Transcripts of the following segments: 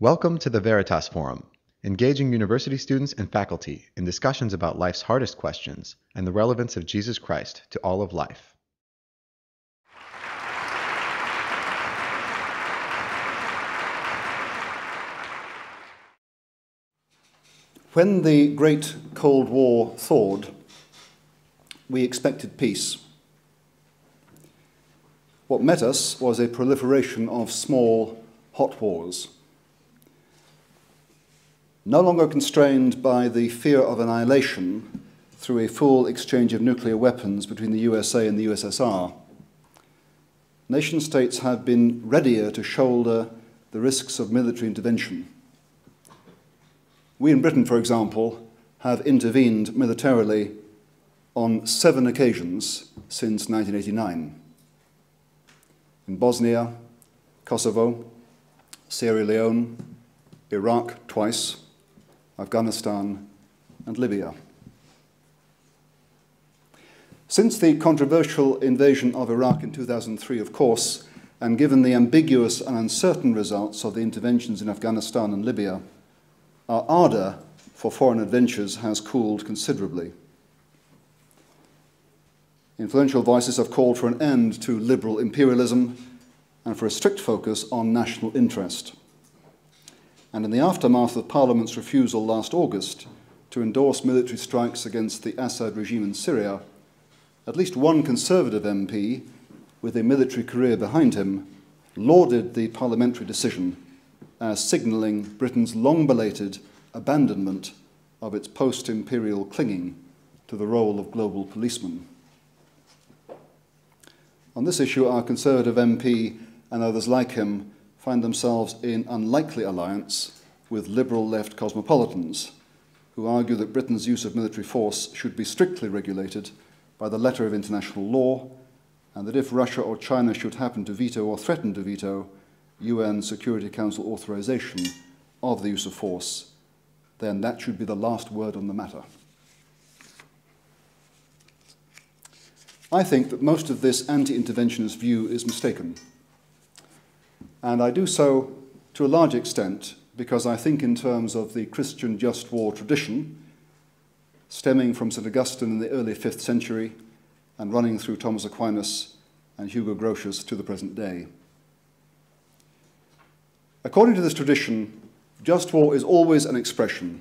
Welcome to the Veritas Forum, engaging university students and faculty in discussions about life's hardest questions and the relevance of Jesus Christ to all of life. When the Great Cold War thawed, we expected peace. What met us was a proliferation of small hot wars. No longer constrained by the fear of annihilation through a full exchange of nuclear weapons between the USA and the USSR, nation-states have been readier to shoulder the risks of military intervention. We in Britain, for example, have intervened militarily on 7 occasions since 1989. In Bosnia, Kosovo, Sierra Leone, Iraq twice, Afghanistan, and Libya. Since the controversial invasion of Iraq in 2003, of course, and given the ambiguous and uncertain results of the interventions in Afghanistan and Libya, our ardour for foreign adventures has cooled considerably. Influential voices have called for an end to liberal imperialism and for a strict focus on national interest. And in the aftermath of Parliament's refusal last August to endorse military strikes against the Assad regime in Syria, at least one Conservative MP with a military career behind him lauded the parliamentary decision as signalling Britain's long-belated abandonment of its post-imperial clinging to the role of global policeman. On this issue, our Conservative MP and others like him find themselves in unlikely alliance with liberal left cosmopolitans who argue that Britain's use of military force should be strictly regulated by the letter of international law, and that if Russia or China should happen to veto or threaten to veto UN Security Council authorization of the use of force, then that should be the last word on the matter. I think that most of this anti-interventionist view is mistaken. And I do so to a large extent because I think in terms of the Christian just war tradition, stemming from St. Augustine in the early 5th century and running through Thomas Aquinas and Hugo Grotius to the present day. According to this tradition, just war is always an expression,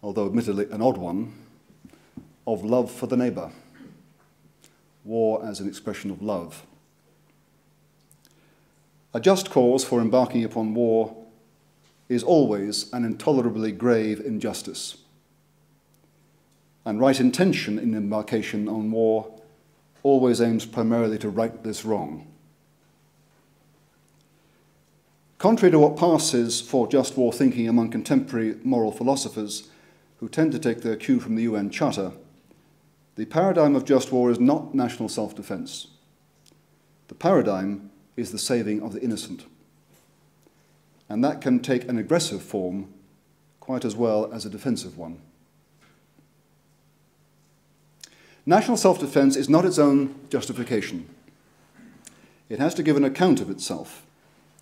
although admittedly an odd one, of love for the neighbour. War as an expression of love. A just cause for embarking upon war is always an intolerably grave injustice. And right intention in embarkation on war always aims primarily to right this wrong. Contrary to what passes for just war thinking among contemporary moral philosophers who tend to take their cue from the UN Charter, the paradigm of just war is not national self-defense. The paradigm is the saving of the innocent. And that can take an aggressive form quite as well as a defensive one. National self-defense is not its own justification. It has to give an account of itself,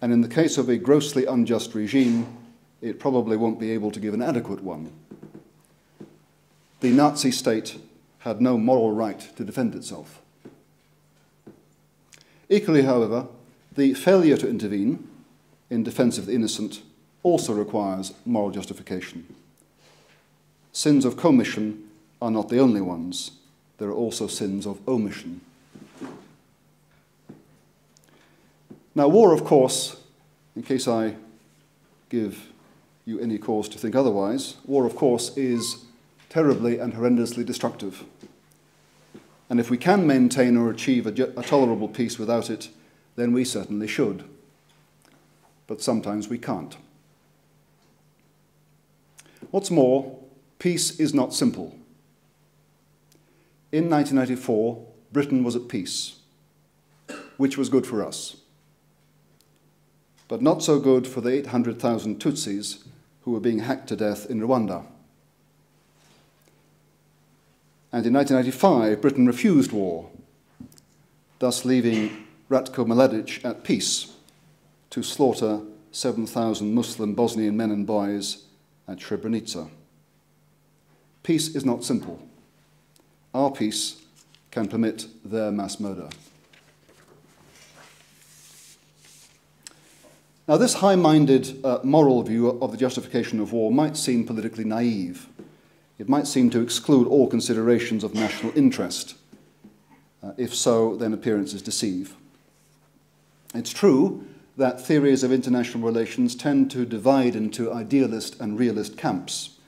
and in the case of a grossly unjust regime, it probably won't be able to give an adequate one. The Nazi state had no moral right to defend itself. Equally, however, the failure to intervene in defense of the innocent also requires moral justification. Sins of commission are not the only ones. There are also sins of omission. Now, war, of course, in case I give you any cause to think otherwise, war, of course, is terribly and horrendously destructive. And if we can maintain or achieve a tolerable peace without it, then we certainly should. But sometimes we can't. What's more, peace is not simple. In 1994, Britain was at peace, which was good for us, but not so good for the 800,000 Tutsis who were being hacked to death in Rwanda. And in 1995, Britain refused war, thus leaving Ratko Mladic at peace to slaughter 7,000 Muslim Bosnian men and boys at Srebrenica. Peace is not simple. Our peace can permit their mass murder. Now, this high-minded moral view of the justification of war might seem politically naive. It might seem to exclude all considerations of national interest. If so, then appearances deceive. It's true that theories of international relations tend to divide into idealist and realist camps,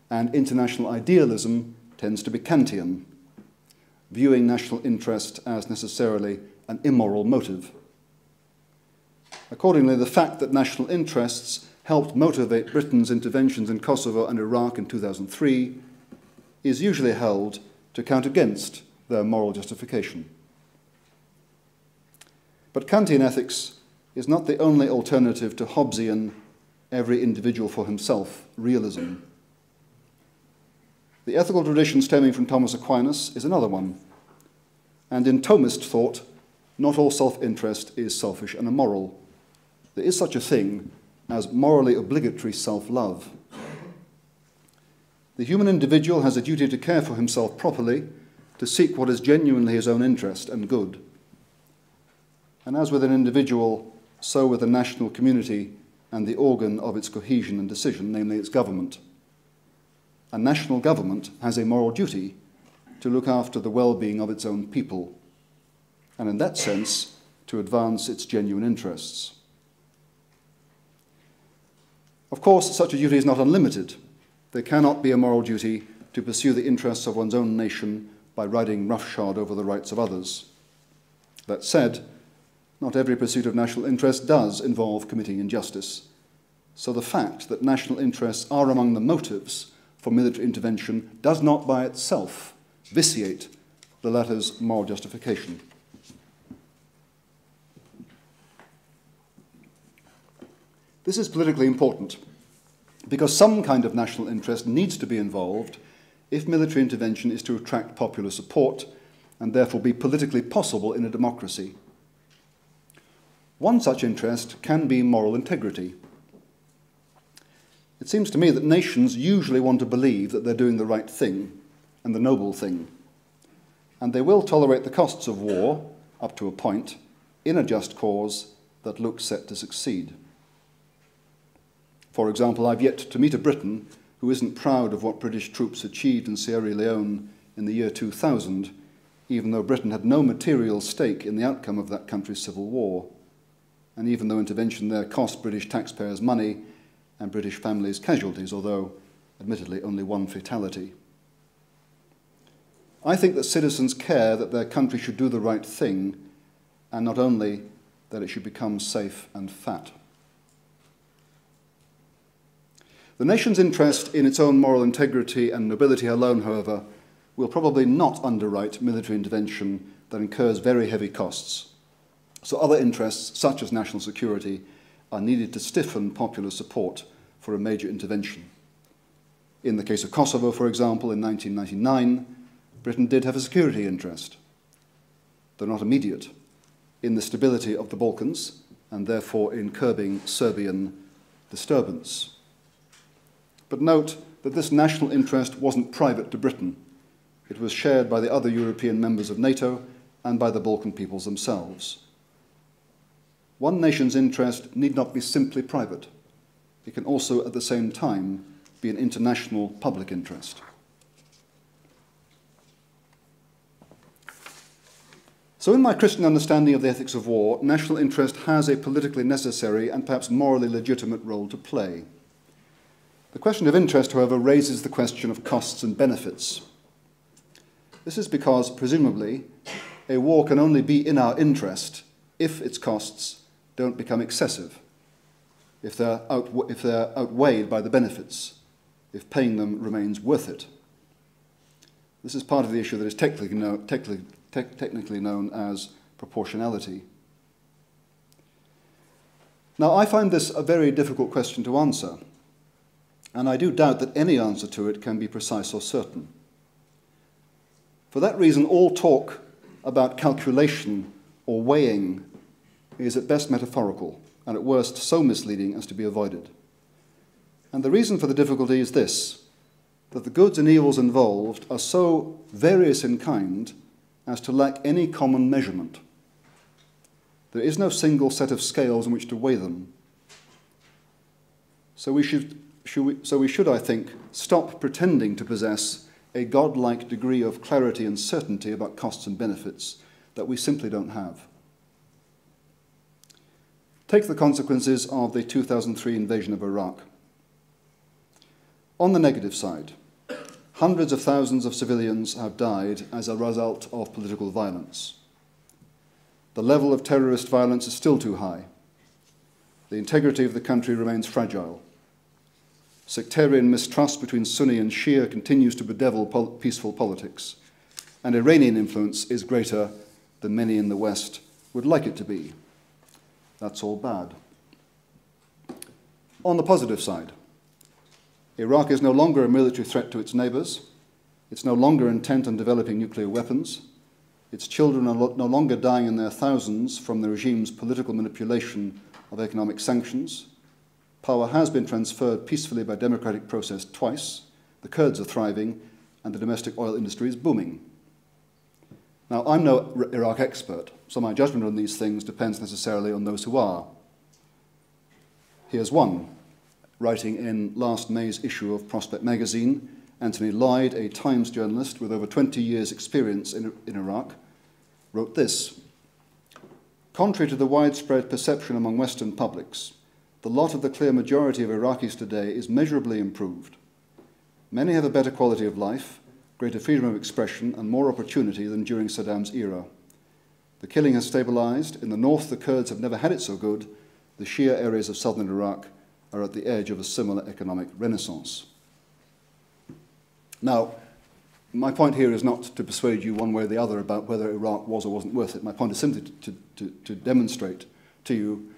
and international idealism tends to be Kantian, viewing national interest as necessarily an immoral motive. Accordingly, the fact that national interests helped motivate Britain's interventions in Kosovo and Iraq in 2003 is usually held to count against their moral justification. But Kantian ethics is not the only alternative to Hobbesian every individual for himself realism. The ethical tradition stemming from Thomas Aquinas is another one. And in Thomist thought, not all self-interest is selfish and immoral. There is such a thing as morally obligatory self-love. The human individual has a duty to care for himself properly, to seek what is genuinely his own interest and good. And as with an individual, so with a national community and the organ of its cohesion and decision, namely its government. A national government has a moral duty to look after the well-being of its own people, and in that sense, to advance its genuine interests. Of course, such a duty is not unlimited. There cannot be a moral duty to pursue the interests of one's own nation by riding roughshod over the rights of others. That said, not every pursuit of national interest does involve committing injustice. So the fact that national interests are among the motives for military intervention does not by itself vitiate the latter's moral justification. This is politically important because some kind of national interest needs to be involved if military intervention is to attract popular support and therefore be politically possible in a democracy. One such interest can be moral integrity. It seems to me that nations usually want to believe that they're doing the right thing and the noble thing, and they will tolerate the costs of war, up to a point, in a just cause that looks set to succeed. For example, I've yet to meet a Briton who isn't proud of what British troops achieved in Sierra Leone in the year 2000, even though Britain had no material stake in the outcome of that country's civil war, and even though intervention there cost British taxpayers money and British families casualties, although, admittedly, only one fatality. I think that citizens care that their country should do the right thing, and not only that it should become safe and fat. The nation's interest in its own moral integrity and nobility alone, however, will probably not underwrite military intervention that incurs very heavy costs. So other interests, such as national security, are needed to stiffen popular support for a major intervention. In the case of Kosovo, for example, in 1999, Britain did have a security interest, though not immediate, in the stability of the Balkans and therefore in curbing Serbian disturbance. But note that this national interest wasn't private to Britain. It was shared by the other European members of NATO and by the Balkan peoples themselves. One nation's interest need not be simply private. It can also, at the same time, be an international public interest. So in my Christian understanding of the ethics of war, national interest has a politically necessary and perhaps morally legitimate role to play. The question of interest, however, raises the question of costs and benefits. This is because, presumably, a war can only be in our interest if its costs don't become excessive, if they're outweighed by the benefits, if paying them remains worth it. This is part of the issue that is technically known as proportionality. Now, I find this a very difficult question to answer, and I do doubt that any answer to it can be precise or certain. For that reason, all talk about calculation or weighing is at best metaphorical and at worst so misleading as to be avoided. And the reason for the difficulty is this, that the goods and evils involved are so various in kind as to lack any common measurement. There is no single set of scales in which to weigh them. So we should, I think, stop pretending to possess a godlike degree of clarity and certainty about costs and benefits that we simply don't have. Take the consequences of the 2003 invasion of Iraq. On the negative side, hundreds of thousands of civilians have died as a result of political violence. The level of terrorist violence is still too high. The integrity of the country remains fragile. Sectarian mistrust between Sunni and Shia continues to bedevil peaceful politics, and Iranian influence is greater than many in the West would like it to be. That's all bad. On the positive side, Iraq is no longer a military threat to its neighbours. It's no longer intent on developing nuclear weapons. Its children are no longer dying in their thousands from the regime's political manipulation of economic sanctions. Power has been transferred peacefully by democratic process twice. The Kurds are thriving, and the domestic oil industry is booming. Now, I'm no Iraq expert, so my judgment on these things depends necessarily on those who are. Here's one. Writing in last May's issue of Prospect magazine, Anthony Lloyd, a Times journalist with over 20 years' experience in Iraq, wrote this: "Contrary to the widespread perception among Western publics, the lot of the clear majority of Iraqis today is measurably improved. Many have a better quality of life, greater freedom of expression, and more opportunity than during Saddam's era. The killing has stabilized. In the north, the Kurds have never had it so good. The Shia areas of southern Iraq are at the edge of a similar economic renaissance." Now, my point here is not to persuade you one way or the other about whether Iraq was or wasn't worth it. My point is simply to demonstrate to you,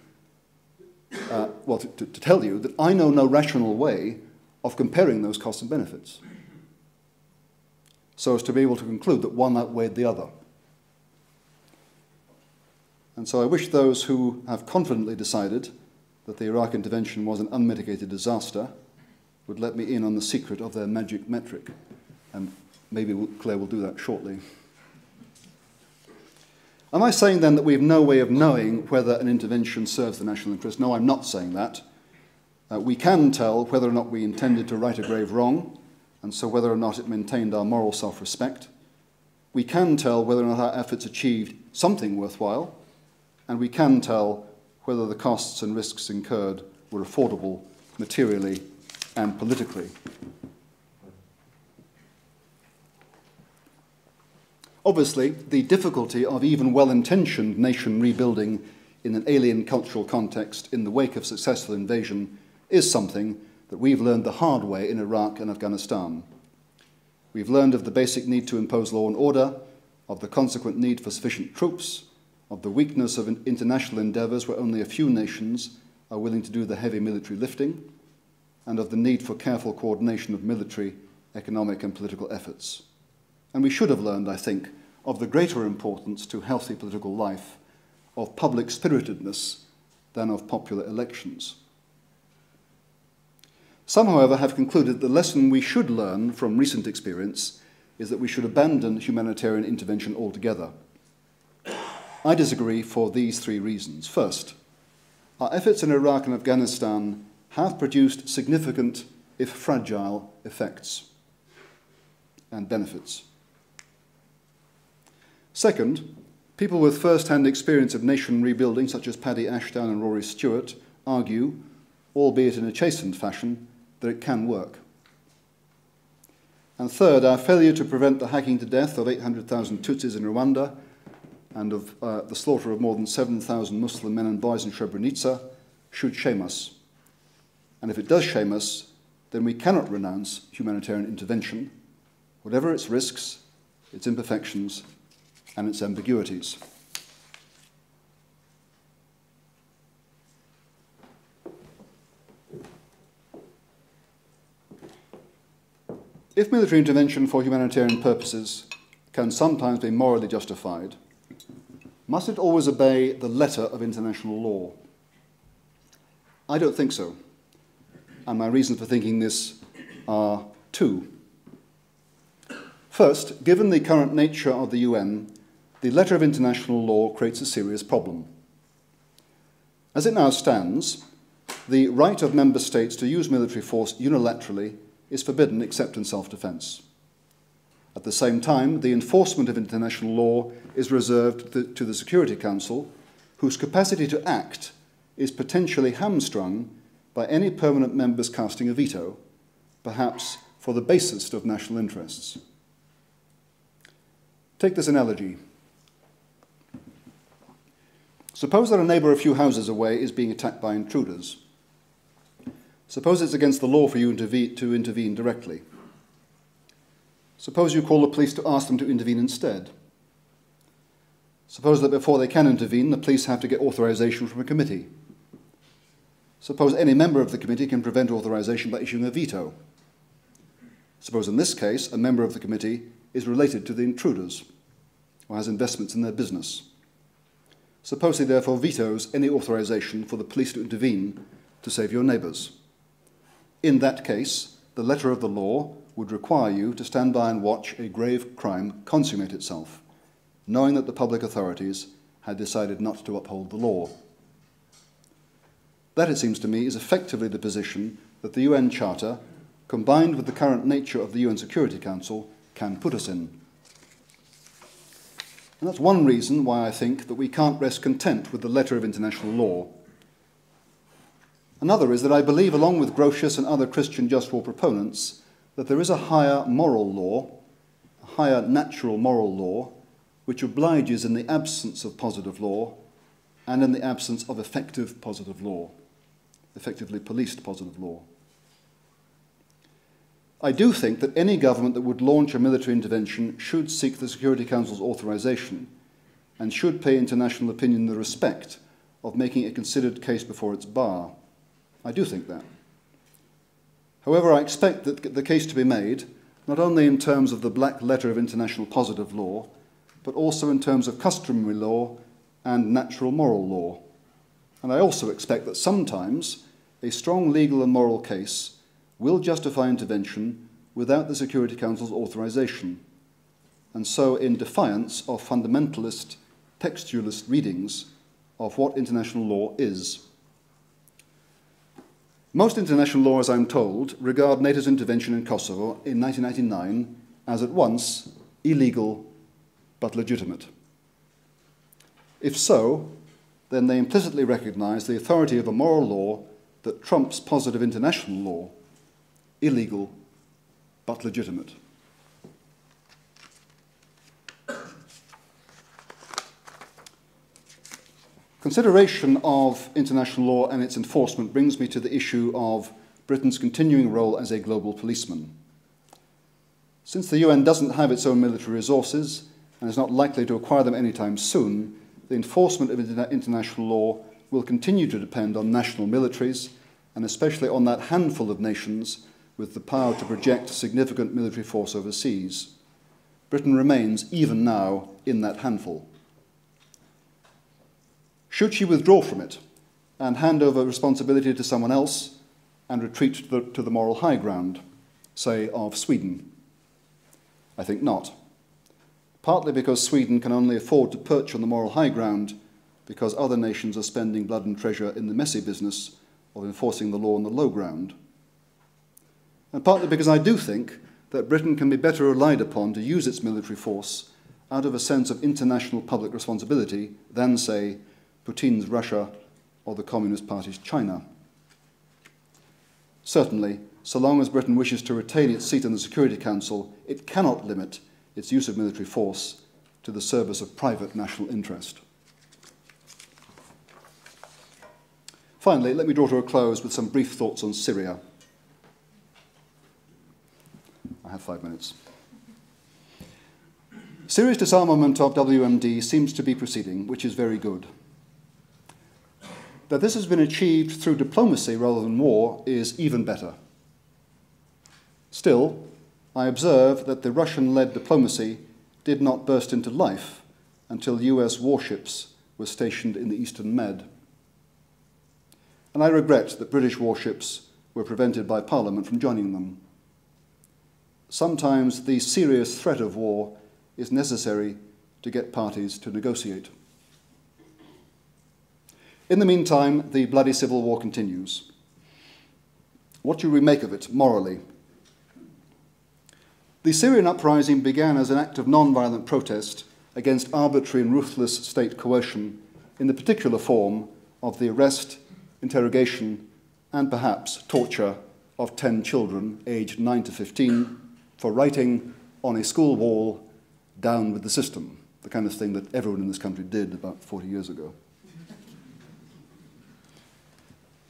to tell you that I know no rational way of comparing those costs and benefits, so as to be able to conclude that one outweighed the other. And so I wish those who have confidently decided that the Iraq intervention was an unmitigated disaster would let me in on the secret of their magic metric. And maybe Clare will do that shortly. Am I saying then that we have no way of knowing whether an intervention serves the national interest? No, I'm not saying that. We can tell whether or not we intended to right a grave wrong, and so whether or not it maintained our moral self-respect. We can tell whether or not our efforts achieved something worthwhile, and we can tell whether the costs and risks incurred were affordable materially and politically. Obviously, the difficulty of even well-intentioned nation rebuilding in an alien cultural context in the wake of successful invasion is something that we've learned the hard way in Iraq and Afghanistan. We've learned of the basic need to impose law and order, of the consequent need for sufficient troops, of the weakness of international endeavours where only a few nations are willing to do the heavy military lifting, and of the need for careful coordination of military, economic and political efforts. And we should have learned, I think, of the greater importance to healthy political life of public spiritedness than of popular elections. Some, however, have concluded the lesson we should learn from recent experience is that we should abandon humanitarian intervention altogether. I disagree for these three reasons. First, our efforts in Iraq and Afghanistan have produced significant, if fragile, effects and benefits. Second, people with first-hand experience of nation rebuilding, such as Paddy Ashdown and Rory Stewart, argue, albeit in a chastened fashion, that it can work. And third, our failure to prevent the hacking to death of 800,000 Tutsis in Rwanda and of the slaughter of more than 7,000 Muslim men and boys in Srebrenica should shame us. And if it does shame us, then we cannot renounce humanitarian intervention, whatever its risks, its imperfections, and its ambiguities. If military intervention for humanitarian purposes can sometimes be morally justified, must it always obey the letter of international law? I don't think so. And my reasons for thinking this are two. First, given the current nature of the UN, the letter of international law creates a serious problem. As it now stands, the right of member states to use military force unilaterally is forbidden except in self-defense. At the same time, the enforcement of international law is reserved to the Security Council, whose capacity to act is potentially hamstrung by any permanent members casting a veto, perhaps for the basest of national interests. Take this analogy. Suppose that a neighbour a few houses away is being attacked by intruders. Suppose it's against the law for you to intervene directly. Suppose you call the police to ask them to intervene instead. Suppose that before they can intervene, the police have to get authorization from a committee. Suppose any member of the committee can prevent authorization by issuing a veto. Suppose in this case, a member of the committee is related to the intruders or has investments in their business. Suppose he therefore vetoes any authorization for the police to intervene to save your neighbours. In that case, the letter of the law would require you to stand by and watch a grave crime consummate itself, knowing that the public authorities had decided not to uphold the law. That, it seems to me, is effectively the position that the UN Charter, combined with the current nature of the UN Security Council, can put us in. And that's one reason why I think that we can't rest content with the letter of international law. Another is that I believe, along with Grotius and other Christian just war proponents, that there is a higher moral law, a higher natural moral law, which obliges in the absence of positive law and in the absence of effective positive law, effectively policed positive law. I do think that any government that would launch a military intervention should seek the Security Council's authorization and should pay international opinion the respect of making a considered case before its bar. I do think that. However, I expect that the case to be made not only in terms of the black letter of international positive law, but also in terms of customary law and natural moral law. And I also expect that sometimes a strong legal and moral case will justify intervention without the Security Council's authorization, and so in defiance of fundamentalist, textualist readings of what international law is. Most international law, as I'm told, regard NATO's intervention in Kosovo in 1999 as at once illegal but legitimate. If so, then they implicitly recognize the authority of a moral law that trumps positive international law, illegal but legitimate. Consideration of international law and its enforcement brings me to the issue of Britain's continuing role as a global policeman. Since the UN doesn't have its own military resources and is not likely to acquire them anytime soon, the enforcement of international law will continue to depend on national militaries, and especially on that handful of nations with the power to project significant military force overseas. Britain remains, even now, in that handful. Should she withdraw from it and hand over responsibility to someone else and retreat to the moral high ground, say, of Sweden? I think not. Partly because Sweden can only afford to perch on the moral high ground because other nations are spending blood and treasure in the messy business of enforcing the law on the low ground. And partly because I do think that Britain can be better relied upon to use its military force out of a sense of international public responsibility than, say, Putin's Russia or the Communist Party's China. Certainly, so long as Britain wishes to retain its seat in the Security Council, it cannot limit its use of military force to the service of private national interest. Finally, let me draw to a close with some brief thoughts on Syria. I have 5 minutes. Syria's disarmament of WMD seems to be proceeding, which is very good. That this has been achieved through diplomacy rather than war is even better. Still, I observe that the Russian-led diplomacy did not burst into life until US warships were stationed in the Eastern Med. and I regret that British warships were prevented by Parliament from joining them. Sometimes the serious threat of war is necessary to get parties to negotiate. In the meantime, the bloody civil war continues. What do we make of it morally? The Syrian uprising began as an act of non-violent protest against arbitrary and ruthless state coercion in the particular form of the arrest, interrogation, and perhaps torture of 10 children aged 9 to 15 for writing on a school wall, "Down with the system," the kind of thing that everyone in this country did about 40 years ago.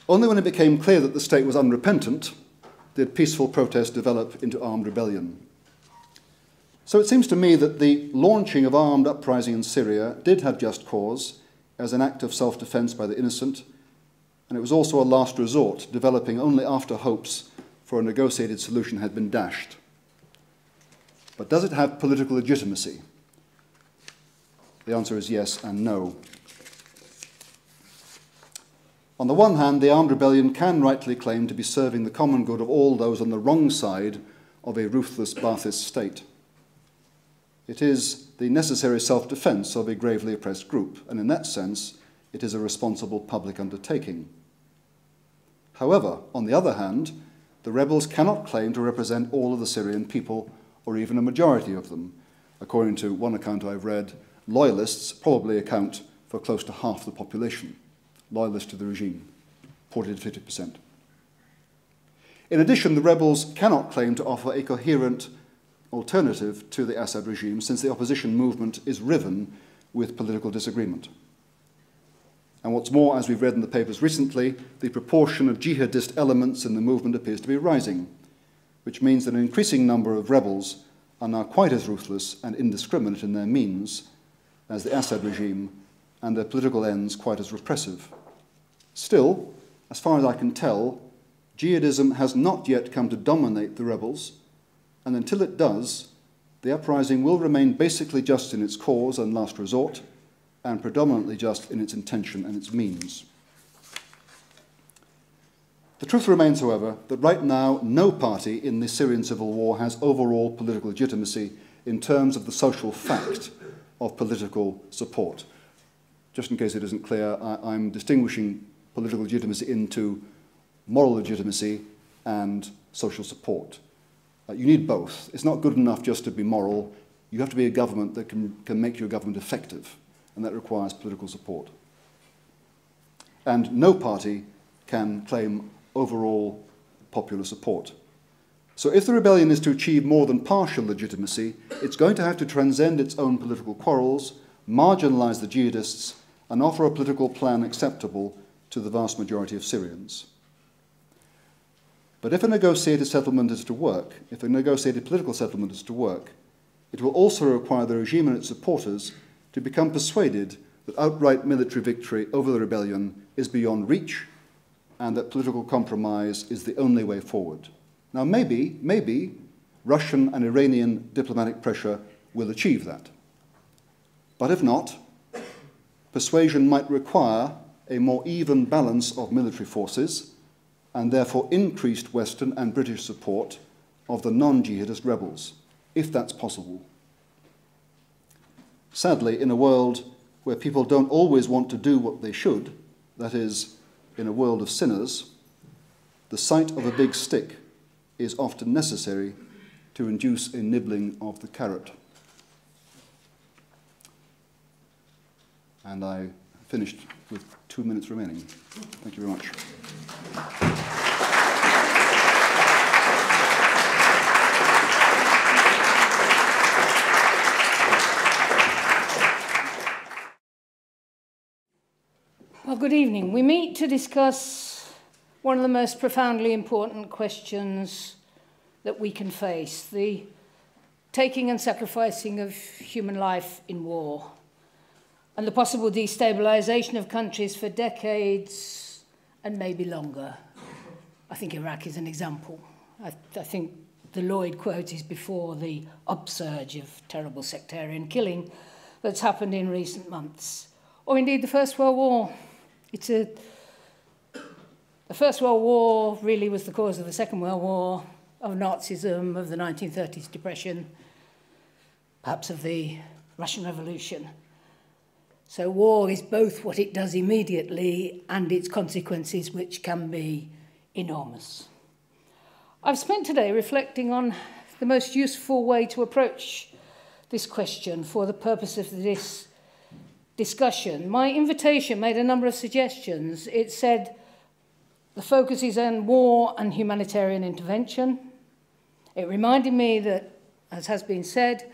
Only when it became clear that the state was unrepentant did peaceful protest develop into armed rebellion. So it seems to me that the launching of armed uprising in Syria did have just cause as an act of self-defense by the innocent, and it was also a last resort, developing only after hopes for a negotiated solution had been dashed. But does it have political legitimacy? The answer is yes and no. On the one hand, the armed rebellion can rightly claim to be serving the common good of all those on the wrong side of a ruthless Ba'athist state. It is the necessary self-defense of a gravely oppressed group, and in that sense, it is a responsible public undertaking. However, on the other hand, the rebels cannot claim to represent all of the Syrian people, or even a majority of them. According to one account I've read, loyalists probably account for close to half the population, loyalists to the regime, 40 to 50%. In addition, the rebels cannot claim to offer a coherent alternative to the Assad regime, since the opposition movement is riven with political disagreement. And what's more, as we've read in the papers recently, the proportion of jihadist elements in the movement appears to be rising, which means that an increasing number of rebels are now quite as ruthless and indiscriminate in their means as the Assad regime, and their political ends quite as repressive. Still, as far as I can tell, jihadism has not yet come to dominate the rebels, and until it does, the uprising will remain basically just in its cause and last resort, and predominantly just in its intention and its means. The truth remains, however, that right now no party in the Syrian civil war has overall political legitimacy in terms of the social fact of political support. Just in case it isn't clear, I'm distinguishing political legitimacy into moral legitimacy and social support. You need both. It's not good enough just to be moral. You have to be a government that can make your government effective, and that requires political support. And no party can claim overall popular support. So if the rebellion is to achieve more than partial legitimacy, it's going to have to transcend its own political quarrels, marginalize the jihadists, and offer a political plan acceptable to the vast majority of Syrians. But if a negotiated settlement is to work, if a negotiated political settlement is to work, it will also require the regime and its supporters to become persuaded that outright military victory over the rebellion is beyond reach and that political compromise is the only way forward. Now, maybe Russian and Iranian diplomatic pressure will achieve that. But if not, persuasion might require a more even balance of military forces and therefore increased Western and British support of the non-jihadist rebels, if that's possible. Sadly, in a world where people don't always want to do what they should, that is, in a world of sinners, the sight of a big stick is often necessary to induce a nibbling of the carrot. And I finished with 2 minutes remaining. Thank you very much. Well, good evening. We meet to discuss one of the most profoundly important questions that we can face, the taking and sacrificing of human life in war, and the possible destabilization of countries for decades and maybe longer. I think Iraq is an example. I think the Lloyd quote is before the upsurge of terrible sectarian killing that's happened in recent months, or indeed the First World War. It's The First World War really was the cause of the Second World War, of Nazism, of the 1930s depression, perhaps of the Russian Revolution. So war is both what it does immediately and its consequences, which can be enormous. I've spent today reflecting on the most useful way to approach this question for the purpose of this discussion. My invitation made a number of suggestions. It said the focus is on war and humanitarian intervention. It reminded me that, as has been said,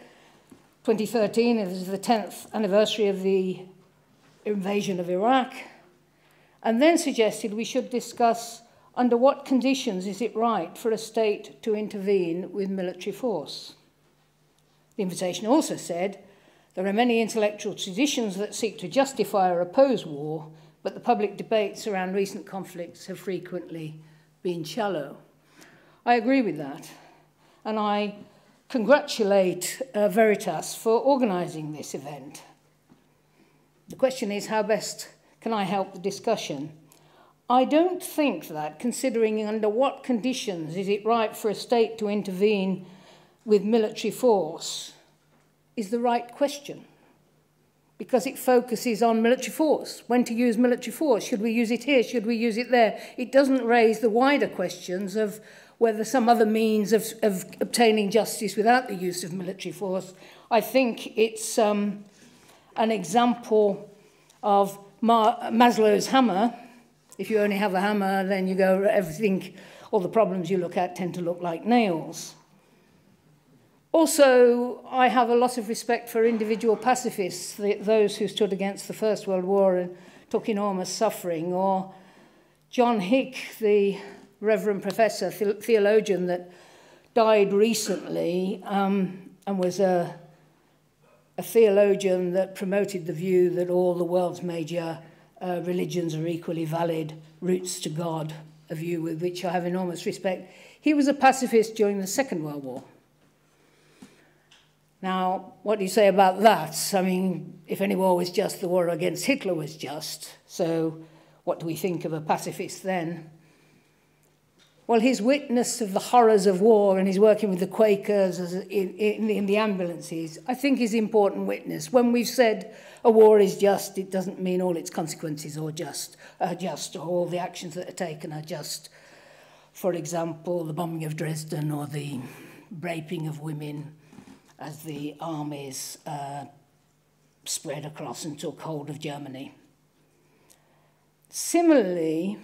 2013 is the 10th anniversary of the invasion of Iraq, and then suggested we should discuss under what conditions is it right for a state to intervene with military force. The invitation also said there are many intellectual traditions that seek to justify or oppose war, but the public debates around recent conflicts have frequently been shallow. I agree with that, and I congratulate Veritas for organising this event. The question is, how best can I help the discussion? I don't think that, considering under what conditions is it right for a state to intervene with military force, is the right question, because it focuses on military force, when to use military force. Should we use it here? Should we use it there? It doesn't raise the wider questions of whether some other means of obtaining justice without the use of military force. I think it's an example of Maslow's hammer. If you only have a hammer, then you go, everything, all the problems you look at tend to look like nails. Also, I have a lot of respect for individual pacifists, those who stood against the First World War and took enormous suffering, or John Hick, the Reverend Professor, theologian that died recently and was a theologian that promoted the view that all the world's major religions are equally valid routes to God, a view with which I have enormous respect. He was a pacifist during the Second World War. Now, what do you say about that? I mean, if any war was just, the war against Hitler was just. So what do we think of a pacifist then? Well, his witness of the horrors of war and his working with the Quakers in the ambulances, I think is an important witness. When we've said a war is just, it doesn't mean all its consequences are just, or all the actions that are taken are just. For example, the bombing of Dresden or the raping of women as the armies spread across and took hold of Germany. Similarly,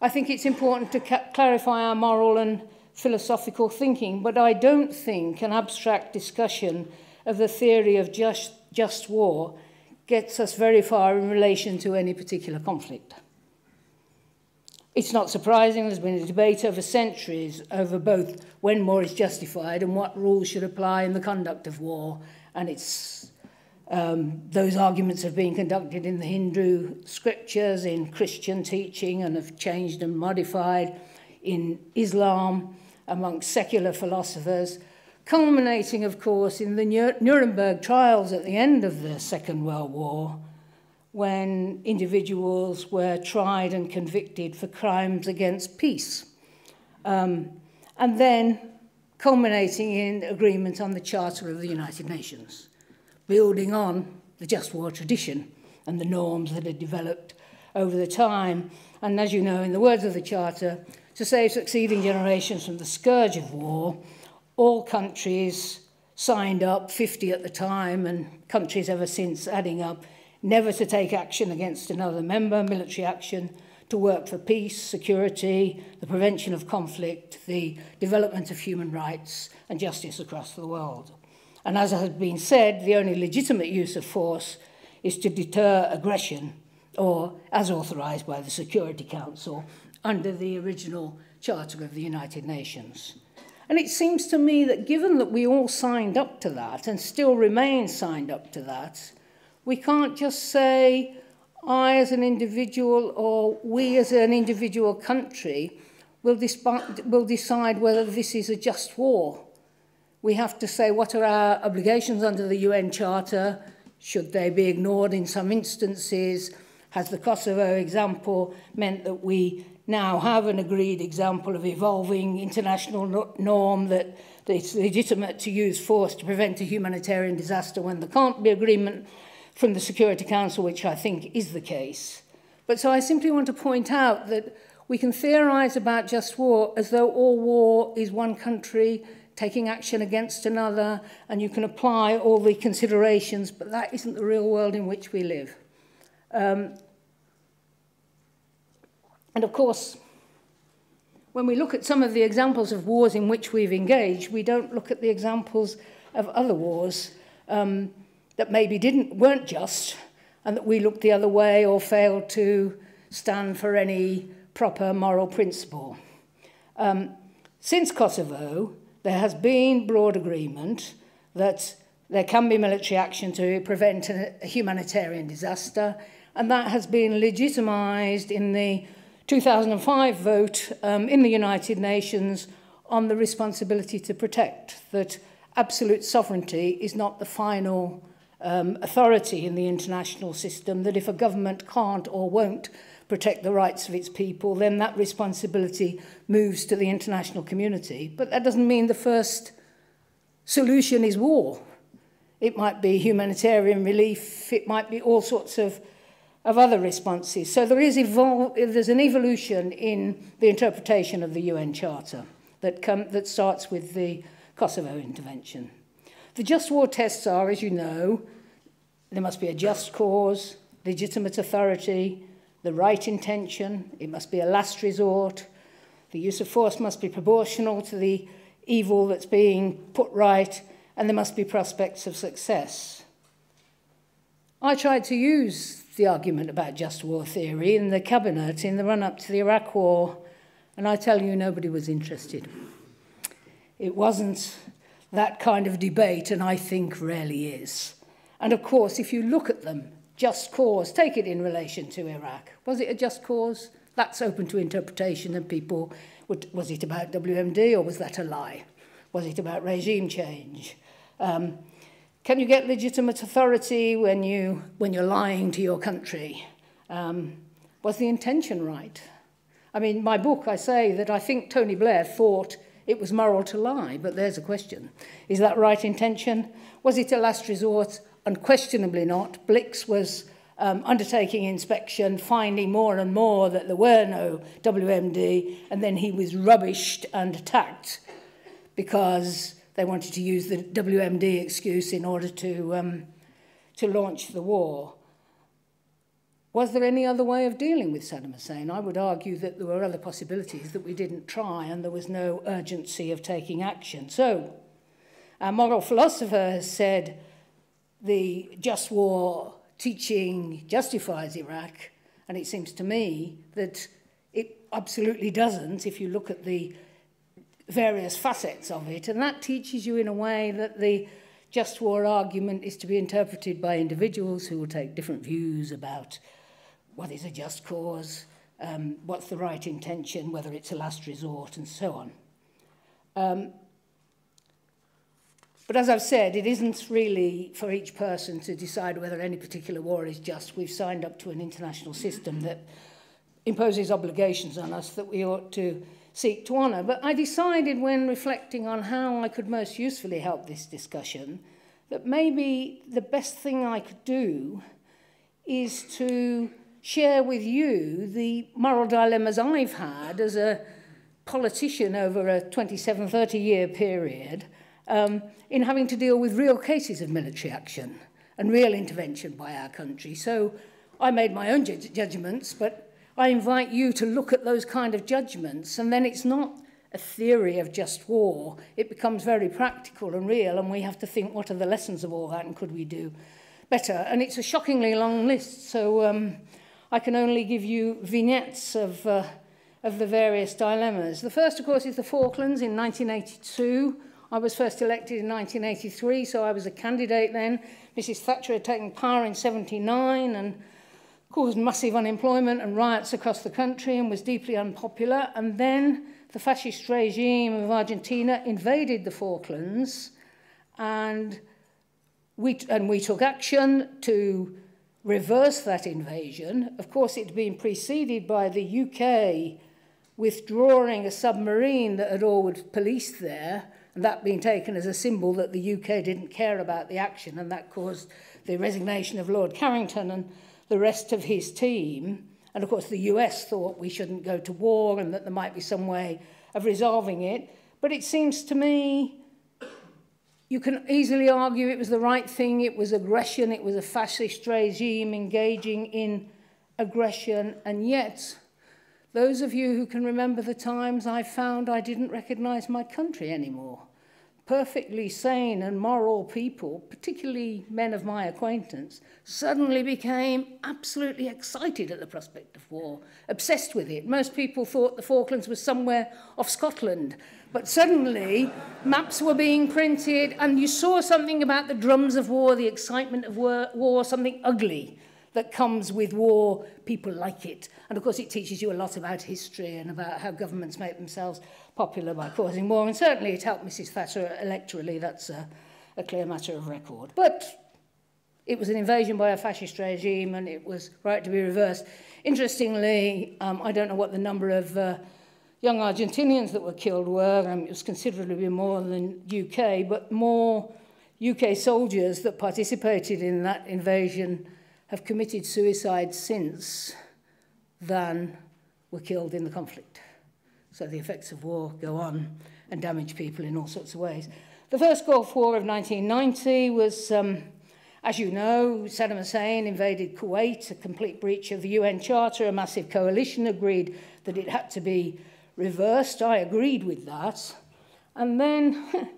I think it's important to clarify our moral and philosophical thinking, but I don't think an abstract discussion of the theory of just war gets us very far in relation to any particular conflict. It's not surprising there's been a debate over centuries over both when war is justified and what rules should apply in the conduct of war, and those arguments have been conducted in the Hindu scriptures, in Christian teaching, and have changed and modified in Islam amongst secular philosophers, culminating, of course, in the Nuremberg trials at the end of the Second World War, when individuals were tried and convicted for crimes against peace, and then culminating in agreement on the Charter of the United Nations, building on the just war tradition and the norms that had developed over the time. And as you know, in the words of the Charter, to save succeeding generations from the scourge of war, all countries signed up, 50 at the time, and countries ever since adding up, never to take action against another member, military action, to work for peace, security, the prevention of conflict, the development of human rights and justice across the world. And as has been said, the only legitimate use of force is to deter aggression, or as authorised by the Security Council under the original Charter of the United Nations. And it seems to me that given that we all signed up to that and still remain signed up to that, we can't just say, I as an individual or we as an individual country will decide whether this is a just war. We have to say, what are our obligations under the UN Charter? Should they be ignored in some instances? Has the Kosovo example meant that we now have an agreed example of evolving international norm that it's legitimate to use force to prevent a humanitarian disaster when there can't be agreement from the Security Council, which I think is the case. But so I simply want to point out that we can theorise about just war as though all war is one country taking action against another, and you can apply all the considerations, but that isn't the real world in which we live. And of course, when we look at some of the examples of wars in which we've engaged, we don't look at the examples of other wars that maybe weren't just, and that we looked the other way or failed to stand for any proper moral principle. Since Kosovo, there has been broad agreement that there can be military action to prevent a humanitarian disaster, and that has been legitimised in the 2005 vote in the United Nations on the responsibility to protect, that absolute sovereignty is not the final authority in the international system, that if a government can't or won't protect the rights of its people, then that responsibility moves to the international community. But that doesn't mean the first solution is war. It might be humanitarian relief, it might be all sorts of other responses. So there's an evolution in the interpretation of the UN Charter that starts with the Kosovo intervention. The just war tests are, as you know, there must be a just cause, legitimate authority, the right intention, it must be a last resort, the use of force must be proportional to the evil that's being put right, and there must be prospects of success. I tried to use the argument about just war theory in the cabinet in the run-up to the Iraq war, and I tell you, nobody was interested. It wasn't that kind of debate, and I think rarely is. And of course, if you look at them, just cause, take it in relation to Iraq. Was it a just cause? That's open to interpretation, and people, was it about WMD or was that a lie? Was it about regime change? Can you get legitimate authority when you're lying to your country? Was the intention right? I mean, my book, I say that I think Tony Blair thought it was moral to lie, but there's a question. Is that right intention? Was it a last resort? Unquestionably not. Blix was undertaking inspection, finding more and more that there were no WMD, and then he was rubbished and attacked because they wanted to use the WMD excuse in order to launch the war. Was there any other way of dealing with Saddam Hussein? I would argue that there were other possibilities that we didn't try, and there was no urgency of taking action. So, our moral philosopher has said the just war teaching justifies Iraq, and it seems to me that it absolutely doesn't if you look at the various facets of it, and that teaches you in a way that the just war argument is to be interpreted by individuals who will take different views about what is a just cause, what's the right intention, whether it's a last resort, and so on. But as I've said, it isn't really for each person to decide whether any particular war is just. We've signed up to an international system that imposes obligations on us that we ought to seek to honour. But I decided when reflecting on how I could most usefully help this discussion that maybe the best thing I could do is to share with you the moral dilemmas I've had as a politician over a 27, 30-year period in having to deal with real cases of military action and real intervention by our country. So I made my own judgments, but I invite you to look at those kind of judgments, and then it's not a theory of just war. It becomes very practical and real, and we have to think, what are the lessons of all that, and could we do better? And it's a shockingly long list, so I can only give you vignettes of the various dilemmas. The first, of course, is the Falklands in 1982. I was first elected in 1983, so I was a candidate then. Mrs. Thatcher had taken power in 1979 and caused massive unemployment and riots across the country and was deeply unpopular. And then the fascist regime of Argentina invaded the Falklands, and we took action to reverse that invasion. Of course, it had been preceded by the UK withdrawing a submarine that had always policed there, and that being taken as a symbol that the UK didn't care about the action, and that caused the resignation of Lord Carrington and the rest of his team. And of course the US thought we shouldn't go to war and that there might be some way of resolving it. But it seems to me you can easily argue it was the right thing, it was aggression, it was a fascist regime engaging in aggression, and yet those of you who can remember the times I found I didn't recognise my country anymore. Perfectly sane and moral people, particularly men of my acquaintance, suddenly became absolutely excited at the prospect of war, obsessed with it. Most people thought the Falklands was somewhere off Scotland, but suddenly maps were being printed and you saw something about the drums of war, the excitement of war, something ugly that comes with war. People like it. And of course it teaches you a lot about history and about how governments make themselves popular by causing war, and certainly it helped Mrs. Thatcher electorally, that's a clear matter of record. But it was an invasion by a fascist regime and it was right to be reversed. Interestingly, I don't know what the number of young Argentinians that were killed were, it was considerably more than UK, but more UK soldiers that participated in that invasion have committed suicide since than were killed in the conflict. So the effects of war go on and damage people in all sorts of ways. The first Gulf War of 1990 was, as you know, Saddam Hussein invaded Kuwait, a complete breach of the UN Charter. A massive coalition agreed that it had to be reversed. I agreed with that. And then there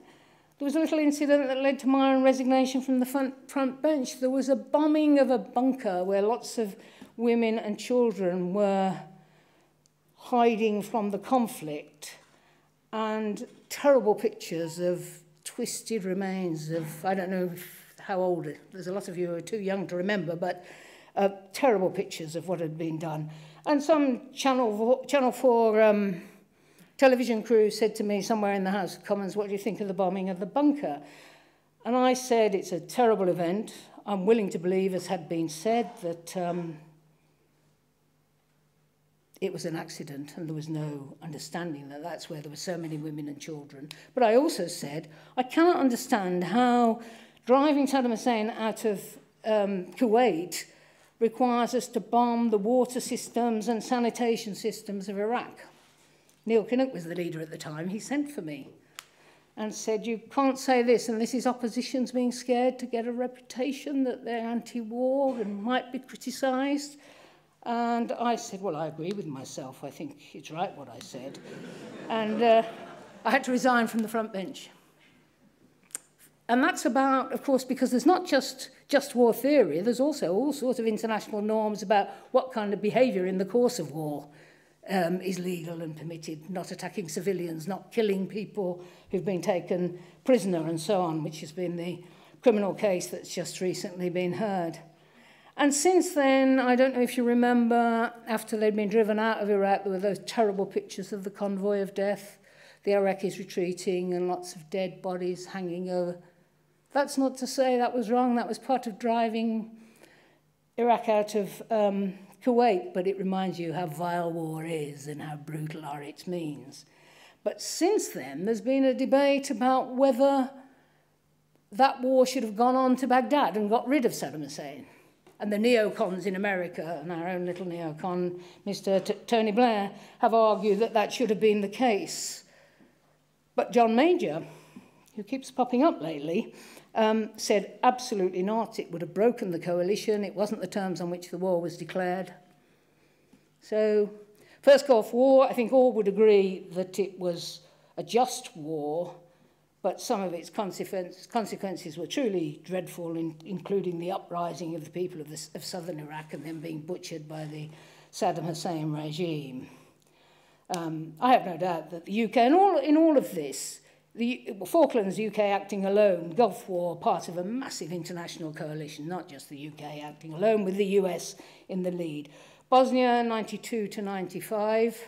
was a little incident that led to my own resignation from the front bench. There was a bombing of a bunker where lots of women and children were hiding from the conflict, and terrible pictures of twisted remains of, I don't know how old, there's a lot of you who are too young to remember, but terrible pictures of what had been done. And some Channel 4 television crew said to me somewhere in the House of Commons, what do you think of the bombing of the bunker? And I said, it's a terrible event. I'm willing to believe, as had been said, that it was an accident and there was no understanding that that's where there were so many women and children. But I also said, I cannot understand how driving Saddam Hussein out of Kuwait requires us to bomb the water systems and sanitation systems of Iraq. Neil Kinnock was the leader at the time. He sent for me and said, you can't say this, and this is opposition's being scared to get a reputation that they're anti-war and might be criticised. And I said, well, I agree with myself. I think it's right what I said. And I had to resign from the front bench. And that's about, of course, because there's not just war theory, there's also all sorts of international norms about what kind of behaviour in the course of war is legal and permitted, not attacking civilians, not killing people who've been taken prisoner and so on, which has been the criminal case that's just recently been heard. And since then, I don't know if you remember, after they'd been driven out of Iraq, there were those terrible pictures of the convoy of death, the Iraqis retreating and lots of dead bodies hanging over. That's not to say that was wrong, that was part of driving Iraq out of Kuwait, but it reminds you how vile war is and how brutal are its means. But since then, there's been a debate about whether that war should have gone on to Baghdad and got rid of Saddam Hussein. And the neocons in America, and our own little neocon, Mr. Tony Blair, have argued that that should have been the case. But John Major, who keeps popping up lately, said absolutely not. It would have broken the coalition. It wasn't the terms on which the war was declared. So, First Gulf War, I think all would agree that it was a just war, but some of its consequences were truly dreadful, including the uprising of the people of southern Iraq and them being butchered by the Saddam Hussein regime. I have no doubt that the UK, and in all of this, the Falklands, UK acting alone, Gulf War, part of a massive international coalition, not just the UK acting alone, with the US in the lead. Bosnia, 92 to 95,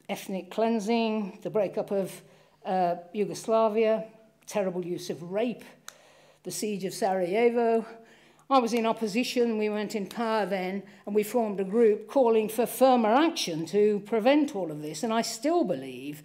ethnic cleansing, the breakup of Yugoslavia, terrible use of rape, the siege of Sarajevo. I was in opposition, we weren't in power then, and we formed a group calling for firmer action to prevent all of this. And I still believe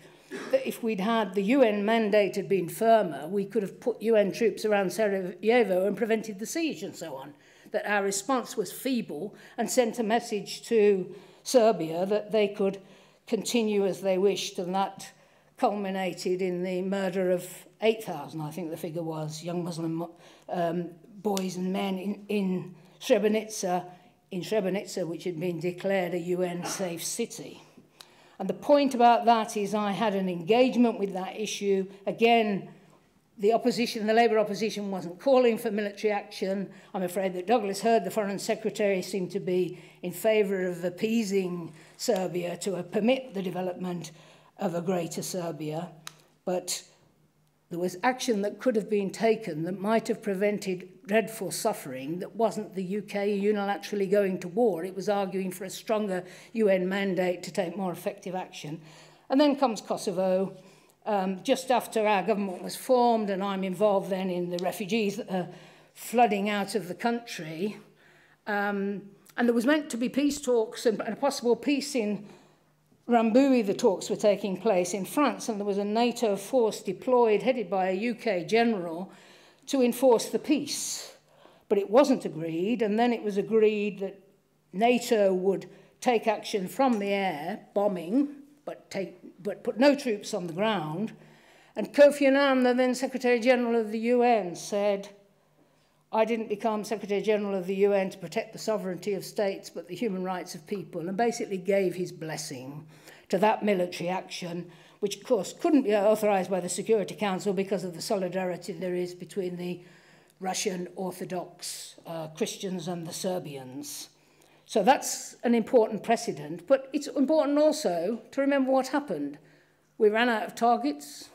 that if we'd had the UN mandate had been firmer, we could have put UN troops around Sarajevo and prevented the siege and so on. That our response was feeble and sent a message to Serbia that they could continue as they wished, and that culminated in the murder of 8,000, I think the figure was, young Muslim boys and men in Srebrenica, which had been declared a UN safe city. And the point about that is I had an engagement with that issue. Again, the opposition, the Labour opposition, wasn't calling for military action. I'm afraid that Douglas Hurd, the Foreign Secretary, seemed to be in favour of appeasing Serbia to permit the development of a greater Serbia. But there was action that could have been taken that might have prevented dreadful suffering that wasn't the UK unilaterally going to war. It was arguing for a stronger UN mandate to take more effective action. And then comes Kosovo, just after our government was formed, and I'm involved then in the refugees that are flooding out of the country. And there was meant to be peace talks and a possible peace in Rambouillet. The talks were taking place in France, and there was a NATO force deployed, headed by a UK general, to enforce the peace. But it wasn't agreed, and then it was agreed that NATO would take action from the air, bombing, but put no troops on the ground. And Kofi Annan, the then Secretary-General of the UN, said, I didn't become Secretary-General of the UN to protect the sovereignty of states, but the human rights of people, and basically gave his blessing to that military action, which, of course, couldn't be authorised by the Security Council because of the solidarity there is between the Russian Orthodox Christians and the Serbians. So that's an important precedent, but it's important also to remember what happened. We ran out of targets.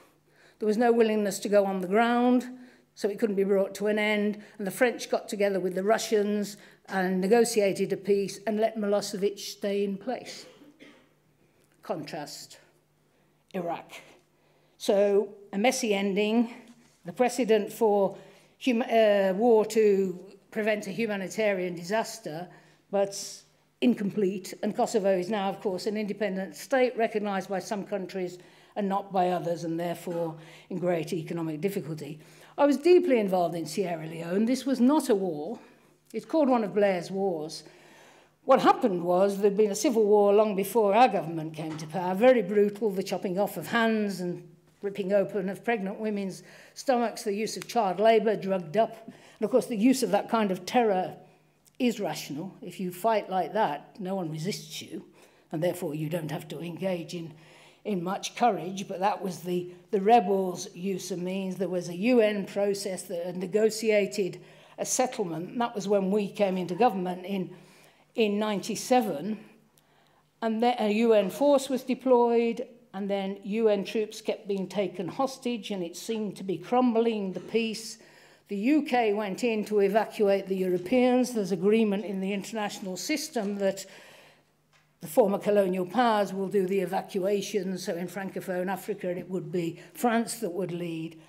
There was no willingness to go on the ground, so it couldn't be brought to an end. And the French got together with the Russians and negotiated a peace and let Milosevic stay in place. Contrast, Iraq. So a messy ending, the precedent for war to prevent a humanitarian disaster, but incomplete. And Kosovo is now, of course, an independent state recognised by some countries and not by others, and therefore in great economic difficulty. I was deeply involved in Sierra Leone. This was not a war. It's called one of Blair's wars. What happened was there'd been a civil war long before our government came to power, very brutal, the chopping off of hands and ripping open of pregnant women's stomachs, the use of child labour, drugged up. And of course, the use of that kind of terror is rational. If you fight like that, no one resists you, and therefore you don't have to engage in much courage, but that was the rebels' use of means. There was a UN process that had negotiated a settlement, and that was when we came into government in 97, and then a UN force was deployed, and then UN troops kept being taken hostage, and it seemed to be crumbling, the peace. The UK went in to evacuate the Europeans. There's agreement in the international system that the former colonial powers will do the evacuation, so in Francophone Africa it would be France that would lead.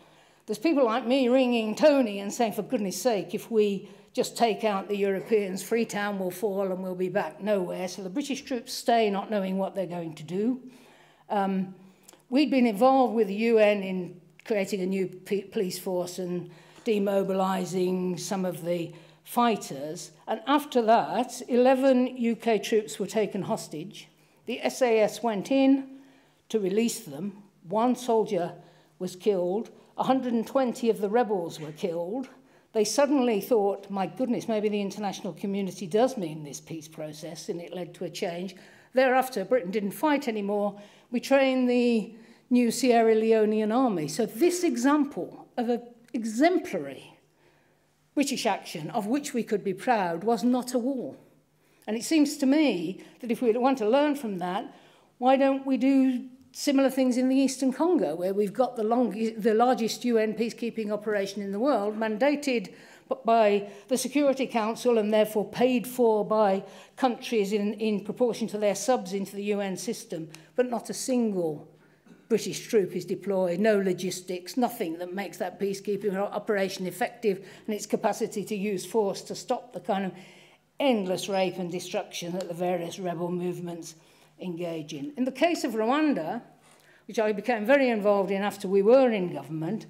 There's people like me ringing Tony and saying, for goodness sake, if we just take out the Europeans, Freetown will fall and we'll be back nowhere. So the British troops stay, not knowing what they're going to do. We'd been involved with the UN in creating a new police force and demobilising some of the fighters, and after that, 11 UK troops were taken hostage. The SAS went in to release them. One soldier was killed. 120 of the rebels were killed. They suddenly thought, my goodness, maybe the international community does mean this peace process, and it led to a change. Thereafter, Britain didn't fight anymore. We trained the new Sierra Leonean army. So this example of an exemplary British action, of which we could be proud, was not a war. And it seems to me that if we want to learn from that, why don't we do similar things in the Eastern Congo, where we've got the largest UN peacekeeping operation in the world, mandated by the Security Council and therefore paid for by countries in proportion to their subs into the UN system, but not a single British troop is deployed, no logistics, nothing that makes that peacekeeping operation effective, and its capacity to use force to stop the kind of endless rape and destruction that the various rebel movements engage in. In the case of Rwanda, which I became very involved in after we were in government,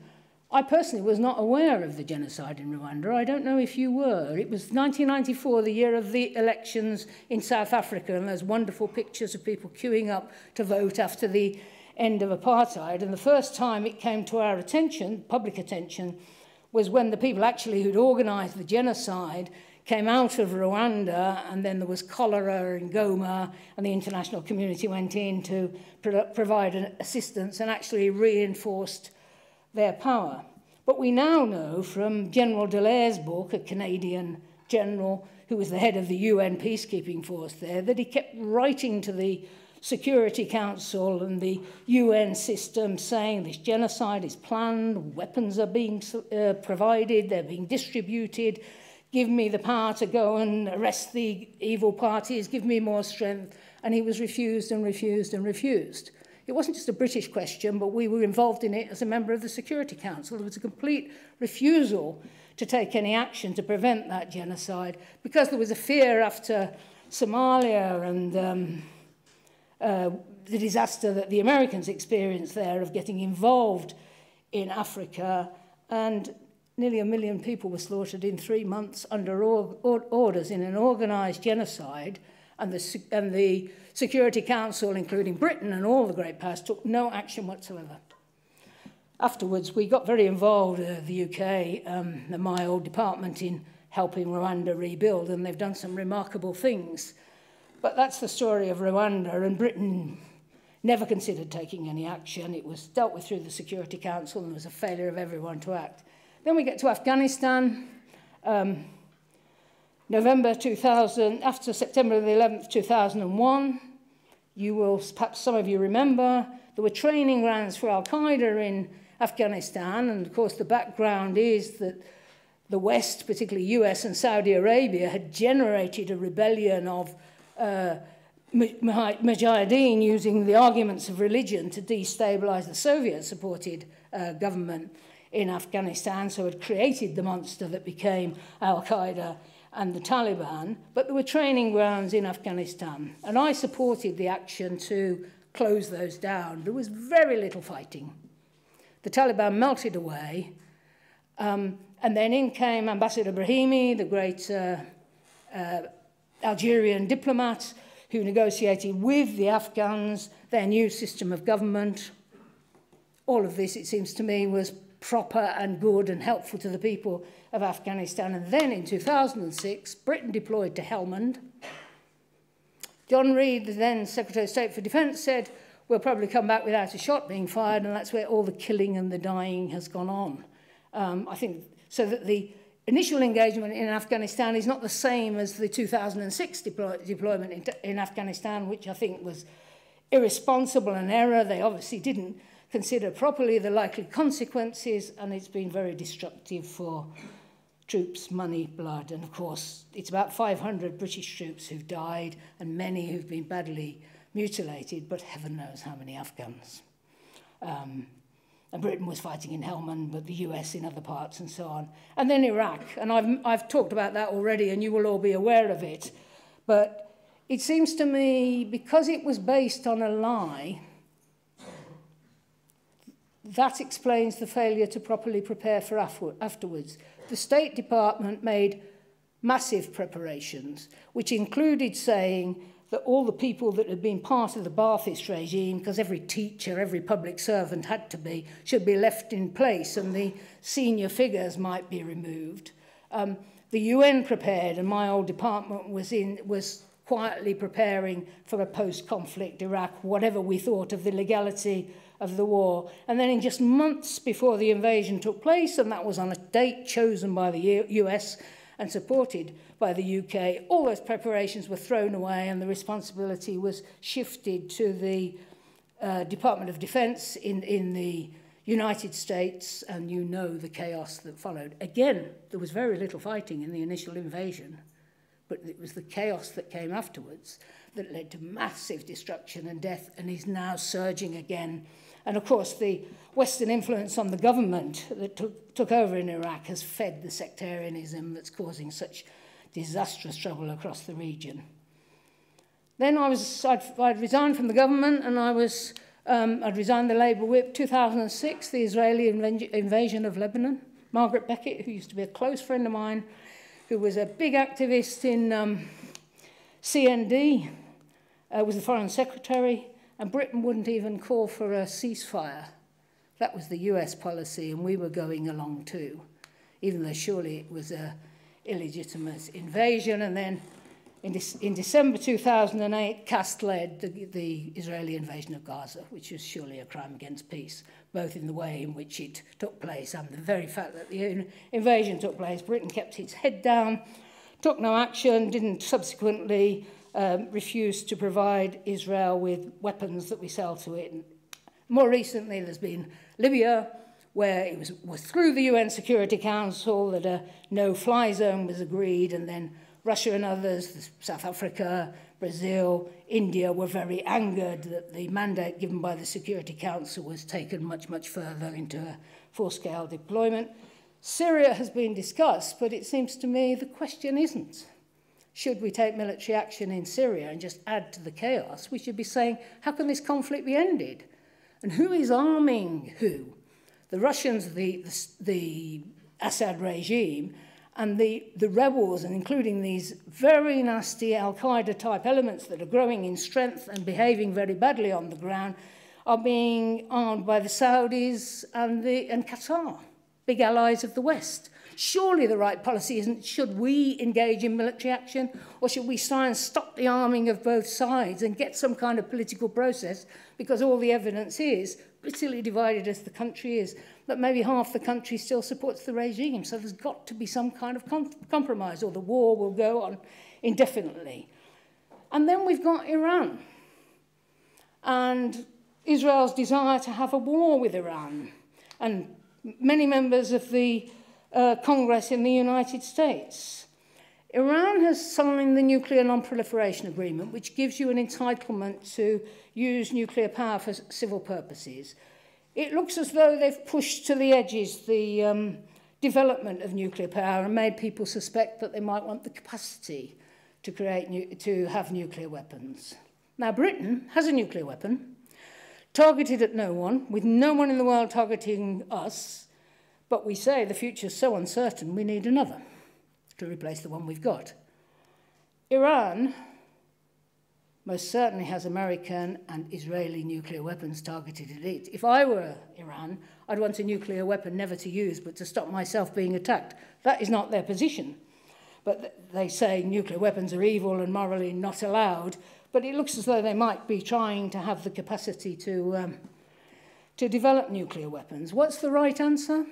I personally was not aware of the genocide in Rwanda. I don't know if you were. It was 1994, the year of the elections in South Africa, and there's wonderful pictures of people queuing up to vote after the end of apartheid. And the first time it came to our attention, public attention, was when the people actually who'd organised the genocide came out of Rwanda, and then there was cholera in Goma, and the international community went in to provide assistance and actually reinforced their power. But we now know from General Dallaire's book, a Canadian general who was the head of the UN peacekeeping force there, that he kept writing to the Security Council and the UN system saying this genocide is planned, weapons are being provided, they're being distributed, give me the power to go and arrest the evil parties, give me more strength. And he was refused and refused and refused. It wasn't just a British question, but we were involved in it as a member of the Security Council. There was a complete refusal to take any action to prevent that genocide because there was a fear after Somalia and the disaster that the Americans experienced there of getting involved in Africa, and nearly 1 million people were slaughtered in 3 months under orders in an organised genocide, and the Security Council, including Britain and all the great powers, took no action whatsoever. Afterwards, we got very involved, the UK, my old department, in helping Rwanda rebuild, and they've done some remarkable things. But that's the story of Rwanda, and Britain never considered taking any action. It was dealt with through the Security Council, and there was a failure of everyone to act. Then we get to Afghanistan. November 2000, after September the 11th, 2001, you will, perhaps some of you remember, there were training grounds for Al-Qaeda in Afghanistan, and of course the background is that the West, particularly US and Saudi Arabia, had generated a rebellion of Mujahideen using the arguments of religion to destabilize the Soviet-supported government in Afghanistan, so it created the monster that became Al-Qaeda and the Taliban, but there were training grounds in Afghanistan, and I supported the action to close those down. There was very little fighting. The Taliban melted away, and then in came Ambassador Brahimi, the great Algerian diplomat who negotiated with the Afghans their new system of government. All of this, it seems to me, was proper and good and helpful to the people of Afghanistan. And then in 2006, Britain deployed to Helmand. John Reid, the then Secretary of State for Defence, said, we'll probably come back without a shot being fired, and that's where all the killing and the dying has gone on. I think so that the initial engagement in Afghanistan is not the same as the 2006 deployment in Afghanistan, which I think was irresponsible and error. They obviously didn't consider properly the likely consequences, and it's been very destructive for troops, money, blood, and of course it's about 500 British troops who've died and many who've been badly mutilated, but heaven knows how many Afghans. And Britain was fighting in Helmand, but the US in other parts and so on. And then Iraq, and I've talked about that already, and you will all be aware of it. But it seems to me, because it was based on a lie, that explains the failure to properly prepare for afterwards. The State Department made massive preparations, which included saying that all the people that had been part of the Ba'athist regime, because every teacher, every public servant had to be, should be left in place, and the senior figures might be removed. The UN prepared, and my old department was quietly preparing for a post-conflict Iraq, whatever we thought of the legality of the war. And then in just months before the invasion took place, and that was on a date chosen by the US and supported by the UK, all those preparations were thrown away, and the responsibility was shifted to the Department of Defense in the United States, and you know the chaos that followed. Again, there was very little fighting in the initial invasion, but it was the chaos that came afterwards that led to massive destruction and death, and is now surging again And of course, the Western influence on the government that took over in Iraq has fed the sectarianism that's causing such disastrous trouble across the region. Then I'd resigned from the government, and I'd resigned the Labour whip. 2006, the Israeli invasion of Lebanon. Margaret Beckett, who used to be a close friend of mine, who was a big activist in CND, was the Foreign Secretary, and Britain wouldn't even call for a ceasefire. That was the US policy, and we were going along too, even though surely it was an illegitimate invasion. And then in December 2008, Cast led the Israeli invasion of Gaza, which was surely a crime against peace, both in the way in which it took place and the very fact that the invasion took place. Britain kept its head down, took no action, didn't subsequently refuse to provide Israel with weapons that we sell to it. And more recently, there's been Libya, where it was through the UN Security Council that a no-fly zone was agreed, and then Russia and others, South Africa, Brazil, India, were very angered that the mandate given by the Security Council was taken much, much further into a full-scale deployment. Syria has been discussed, but it seems to me the question isn't, should we take military action in Syria and just add to the chaos? We should be saying, how can this conflict be ended? And who is arming who? The Russians, the Assad regime, and the rebels, and including these very nasty Al-Qaeda-type elements that are growing in strength and behaving very badly on the ground, are being armed by the Saudis and Qatar, big allies of the West. Surely the right policy isn't, should we engage in military action, or should we try and stop the arming of both sides and get some kind of political process, because all the evidence is, bitterly divided as the country is, that maybe half the country still supports the regime. So there's got to be some kind of compromise, or the war will go on indefinitely. And then we've got Iran, and Israel's desire to have a war with Iran. And many members of the Congress in the United States. Iran has signed the Nuclear Non-Proliferation Agreement, which gives you an entitlement to use nuclear power for civil purposes. It looks as though they've pushed to the edges the development of nuclear power and made people suspect that they might want the capacity to have nuclear weapons. Now, Britain has a nuclear weapon, targeted at no one, with no one in the world targeting us. But we say the future's so uncertain, we need another to replace the one we've got. Iran most certainly has American and Israeli nuclear weapons targeted at it. If I were Iran, I'd want a nuclear weapon never to use, but to stop myself being attacked. That is not their position. But they say nuclear weapons are evil and morally not allowed. But it looks as though they might be trying to have the capacity to develop nuclear weapons. What's the right answer?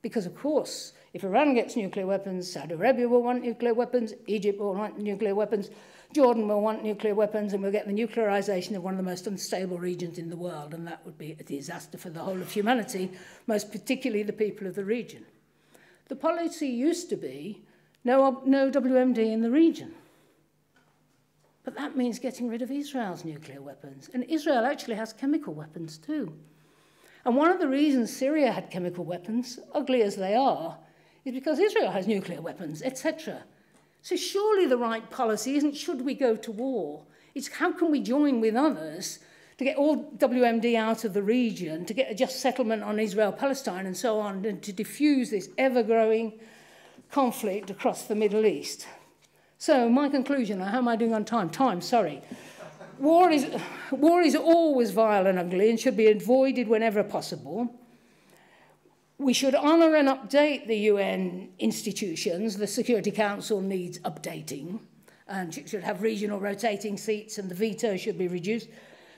Because, of course, if Iran gets nuclear weapons, Saudi Arabia will want nuclear weapons, Egypt will want nuclear weapons, Jordan will want nuclear weapons, and we'll get the nuclearization of one of the most unstable regions in the world, and that would be a disaster for the whole of humanity, most particularly the people of the region. The policy used to be no WMD in the region. But that means getting rid of Israel's nuclear weapons. And Israel actually has chemical weapons too. And one of the reasons Syria had chemical weapons, ugly as they are, is because Israel has nuclear weapons, etc. So surely the right policy isn't should we go to war. It's how can we join with others to get all WMD out of the region, to get a just settlement on Israel-Palestine and so on, and to diffuse this ever-growing conflict across the Middle East. So my conclusion, how am I doing on time? Sorry. War is always vile and ugly and should be avoided whenever possible. We should honour and update the UN institutions. The Security Council needs updating and should have regional rotating seats, and the veto should be reduced.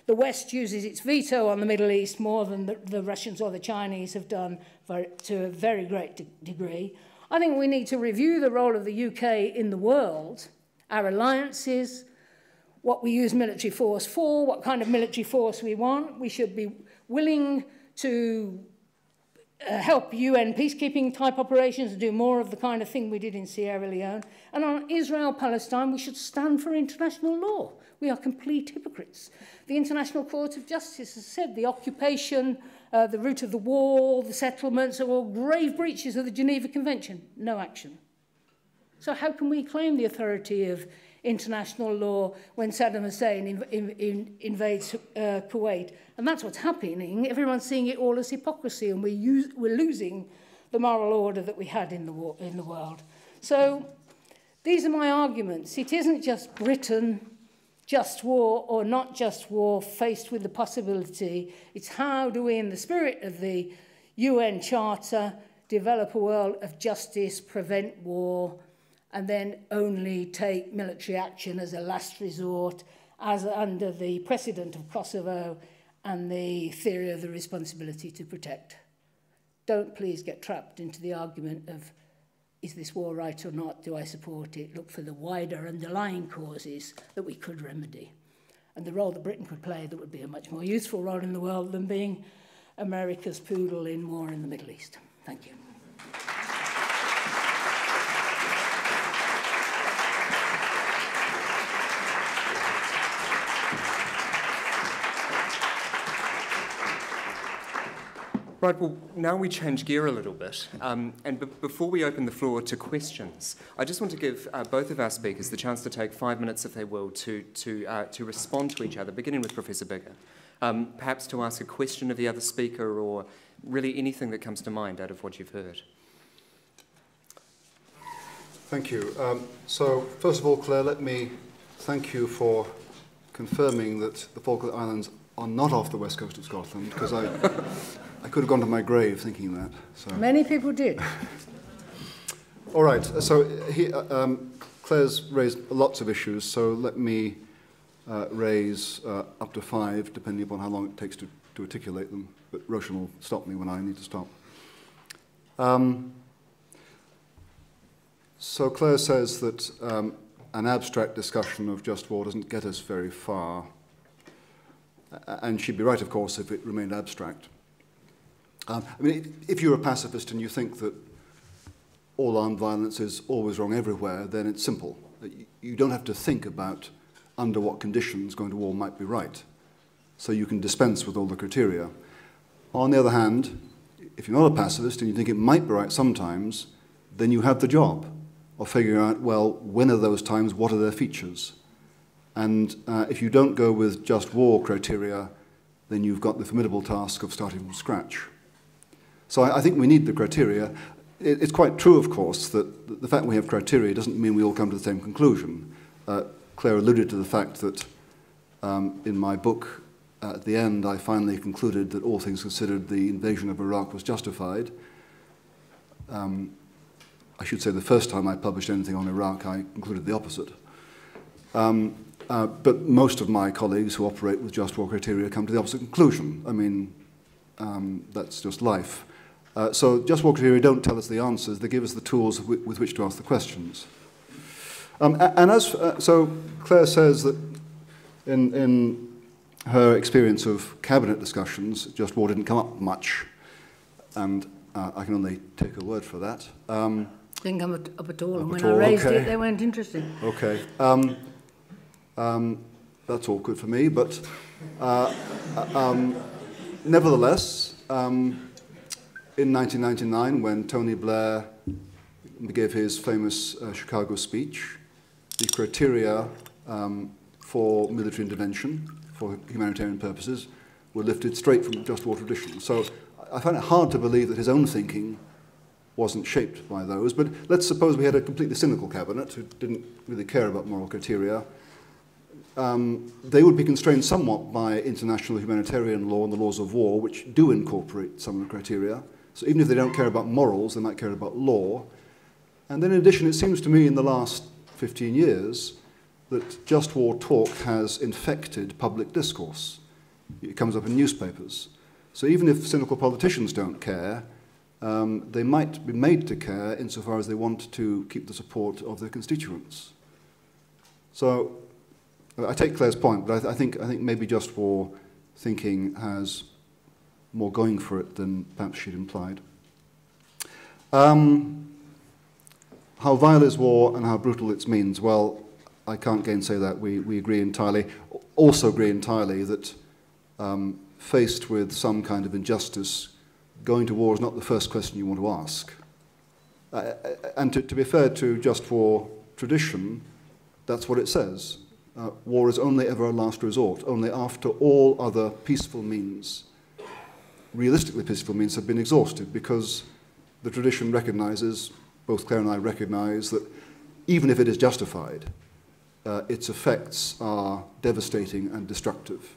The West uses its veto on the Middle East more than the Russians or the Chinese have done to a very great degree. I think we need to review the role of the UK in the world, our alliances, what we use military force for, what kind of military force we want. We should be willing to help UN peacekeeping type operations and do more of the kind of thing we did in Sierra Leone. And on Israel-Palestine, we should stand for international law. We are complete hypocrites. The International Court of Justice has said the occupation, the route of the war, the settlements are all grave breaches of the Geneva Convention. No action. So how can we claim the authority of international law when Saddam Hussein invades Kuwait? And that's what's happening. Everyone's seeing it all as hypocrisy, and we're losing the moral order that we had in the world. So these are my arguments. It isn't just Britain, just war or not just war, faced with the possibility. It's how do we, in the spirit of the UN Charter, develop a world of justice, prevent war, and then only take military action as a last resort, as under the precedent of Kosovo and the theory of the responsibility to protect. Don't please get trapped into the argument of, is this war right or not? Do I support it? Look for the wider underlying causes that we could remedy. And the role that Britain could play that would be a much more useful role in the world than being America's poodle in war in the Middle East. Thank you. Right, well, now we change gear a little bit. Before we open the floor to questions, I just want to give both of our speakers the chance to take 5 minutes, if they will, to respond to each other, beginning with Professor Biggar. Perhaps to ask a question of the other speaker, or really anything that comes to mind out of what you've heard. Thank you. So, first of all, Clare, let me thank you for confirming that the Falkland Islands are not off the west coast of Scotland, because I could have gone to my grave thinking that. So. Many people did. All right, so Claire's raised lots of issues, so let me raise up to 5, depending upon how long it takes to articulate them. But Roshan will stop me when I need to stop. So Clare says that an abstract discussion of just war doesn't get us very far. And she'd be right, of course, if it remained abstract. I mean, if you're a pacifist and you think that all armed violence is always wrong everywhere, then it's simple. You don't have to think about under what conditions going to war might be right. So you can dispense with all the criteria. On the other hand, if you're not a pacifist and you think it might be right sometimes, then you have the job of figuring out, well, when are those times, what are their features? And if you don't go with just war criteria, then you've got the formidable task of starting from scratch. So I think we need the criteria. It's quite true, of course, that the fact we have criteria doesn't mean we all come to the same conclusion. Claire alluded to the fact that in my book, at the end, I finally concluded that all things considered, the invasion of Iraq was justified. I should say the first time I published anything on Iraq, I concluded the opposite. But most of my colleagues who operate with just war criteria come to the opposite conclusion. I mean, that's just life. So just war criteria don't tell us the answers, they give us the tools with which to ask the questions. So Claire says that in her experience of cabinet discussions, just war didn't come up much, and I can only take her word for that. Didn't come up at all, and when I raised it, they weren't interested. Okay. That's all good for me, but nevertheless, in 1999, when Tony Blair gave his famous Chicago speech, the criteria for military intervention for humanitarian purposes were lifted straight from just war tradition. So I find it hard to believe that his own thinking wasn't shaped by those. But let's suppose we had a completely cynical cabinet who didn't really care about moral criteria. They would be constrained somewhat by international humanitarian law and the laws of war, which do incorporate some of the criteria. So even if they don't care about morals, they might care about law. And then in addition, it seems to me in the last 15 years that just war talk has infected public discourse. It comes up in newspapers. So even if cynical politicians don't care, they might be made to care insofar as they want to keep the support of their constituents. So I take Claire's point, but I think maybe just war thinking has more going for it than perhaps she'd implied. How vile is war and how brutal its means? Well, I can't gainsay that. We agree entirely. Also agree entirely that faced with some kind of injustice, going to war is not the first question you want to ask. And to be fair to just war tradition, that's what it says. War is only ever a last resort, only after all other peaceful means, realistically peaceful means, have been exhausted, because the tradition recognizes, both Clare and I recognize, that even if it is justified, its effects are devastating and destructive.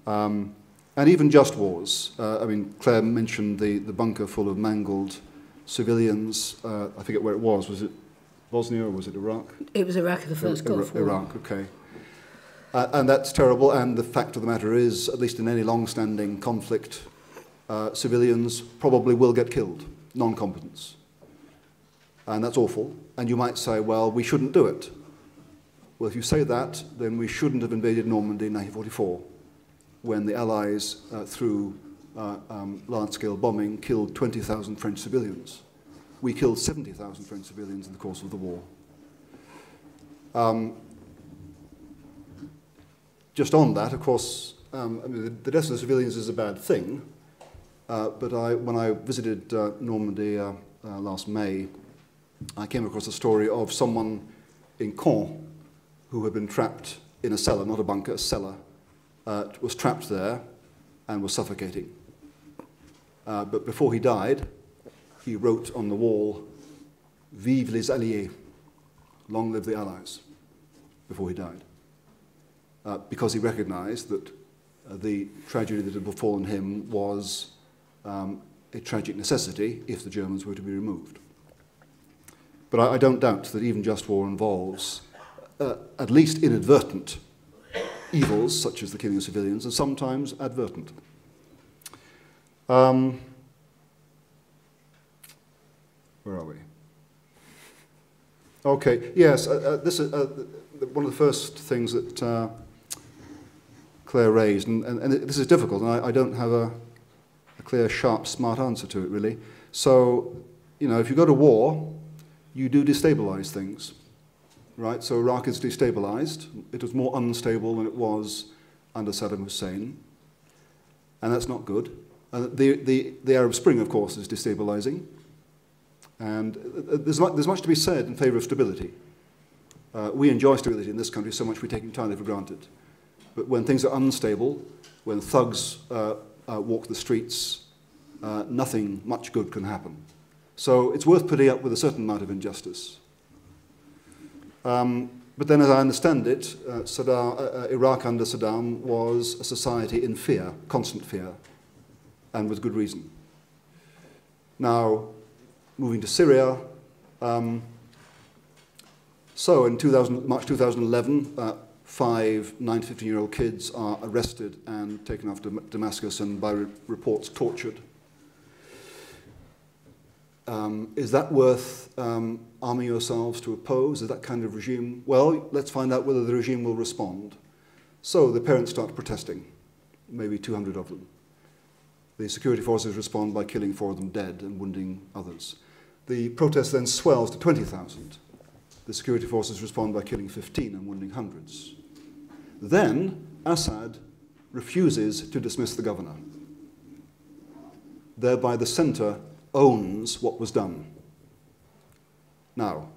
And even just wars. I mean, Clare mentioned the bunker full of mangled civilians. I forget where it was. Was it Bosnia or was it Iraq? It was Iraq in the first Gulf War. Iraq, okay. And that's terrible, and the fact of the matter is, at least in any long-standing conflict, civilians probably will get killed, non-combatants. And that's awful. And you might say, well, we shouldn't do it. Well, if you say that, then we shouldn't have invaded Normandy in 1944, when the Allies, through large-scale bombing, killed 20,000 French civilians. We killed 70,000 French civilians in the course of the war. Just on that, of course, I mean, the death of the civilians is a bad thing, but when I visited Normandy last May, I came across a story of someone in Caen who had been trapped in a cellar, not a bunker, a cellar, was trapped there and was suffocating. But before he died, he wrote on the wall, "Vive les Alliés," long live the Allies, before he died. Because he recognized that the tragedy that had befallen him was a tragic necessity if the Germans were to be removed. But I don't doubt that even just war involves at least inadvertent evils, such as the killing of civilians, and sometimes advertent. Where are we? Okay, yes, this is one of the first things that Clare raised, and this is difficult, and I don't have a clear, sharp, smart answer to it, really. So, you know, if you go to war, you do destabilize things, right? So Iraq is destabilized. It was more unstable than it was under Saddam Hussein, and that's not good. The Arab Spring, of course, is destabilizing, and there's much to be said in favor of stability. We enjoy stability in this country so much we take it entirely for granted. But when things are unstable, when thugs walk the streets, nothing much good can happen. So it's worth putting up with a certain amount of injustice. But then, as I understand it, Iraq under Saddam was a society in fear, constant fear, and with good reason. Now, moving to Syria, so in March 2011, 5 9 to 15-year-old kids are arrested and taken off to Damascus and, by reports, tortured. Is that worth arming yourselves to oppose? Is that kind of regime? Well, let's find out whether the regime will respond. So the parents start protesting, maybe 200 of them. The security forces respond by killing 4 of them dead and wounding others. The protest then swells to 20,000. The security forces respond by killing 15 and wounding hundreds. Then Assad refuses to dismiss the governor. Thereby the center owns what was done. Now,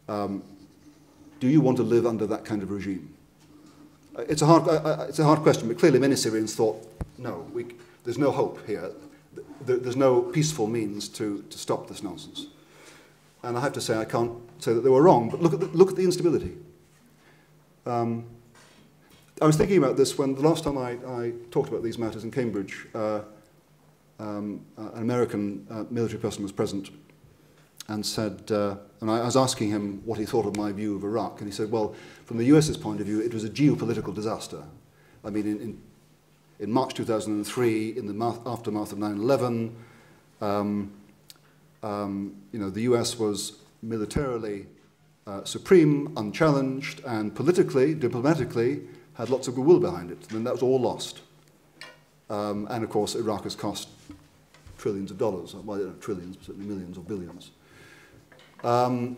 do you want to live under that kind of regime? It's a hard question, but clearly many Syrians thought, no, there's no hope here. There's no peaceful means to stop this nonsense. And I have to say, I can't say that they were wrong, but look at the instability. I was thinking about this when the last time I talked about these matters in Cambridge, an American military person was present and said, and I was asking him what he thought of my view of Iraq, and he said, well, from the US's point of view, it was a geopolitical disaster. I mean, in March 2003, in the aftermath of 9/11, you know, the US was militarily supreme, unchallenged, and politically, diplomatically, had lots of goodwill behind it. And that was all lost. And of course, Iraq has cost trillions of dollars. Well, not trillions, but certainly millions or billions.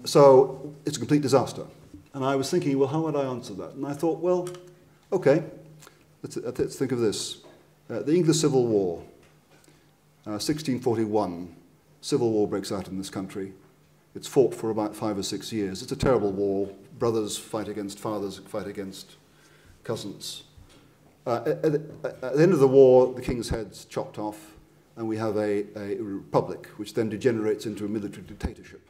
So it's a complete disaster. And I was thinking, well, how would I answer that? And I thought, well, okay, let's think of this. The English Civil War, 1641, civil war breaks out in this country. It's fought for about 5 or 6 years. It's a terrible war. Brothers fight against fathers, fight against cousins. At the end of the war, the king's head's chopped off, and we have a republic, which then degenerates into a military dictatorship.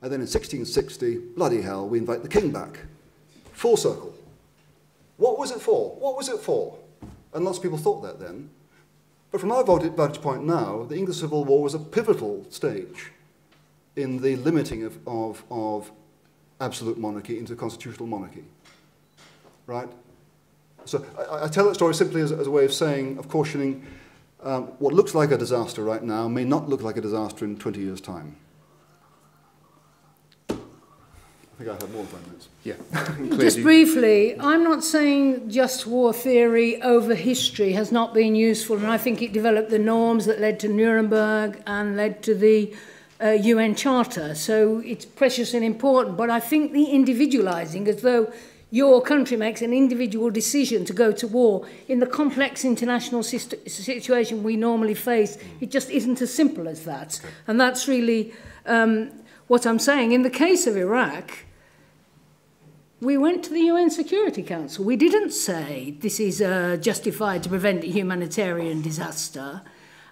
And then in 1660, bloody hell, we invite the king back. Full circle. What was it for? What was it for? And lots of people thought that then. But from our vantage point now, the English Civil War was a pivotal stage in the limiting of absolute monarchy into constitutional monarchy. Right? So I tell that story simply as a way of saying, of cautioning, what looks like a disaster right now may not look like a disaster in 20 years' time. I think I have more than 5 minutes. Yeah. Just briefly, I'm not saying just war theory over history has not been useful, and I think it developed the norms that led to Nuremberg and led to the UN Charter, so it's precious and important. But I think the individualising, as though your country makes an individual decision to go to war, in the complex international situation we normally face, it just isn't as simple as that. Okay. And that's really what I'm saying. In the case of Iraq, we went to the UN Security Council. We didn't say this is justified to prevent a humanitarian disaster.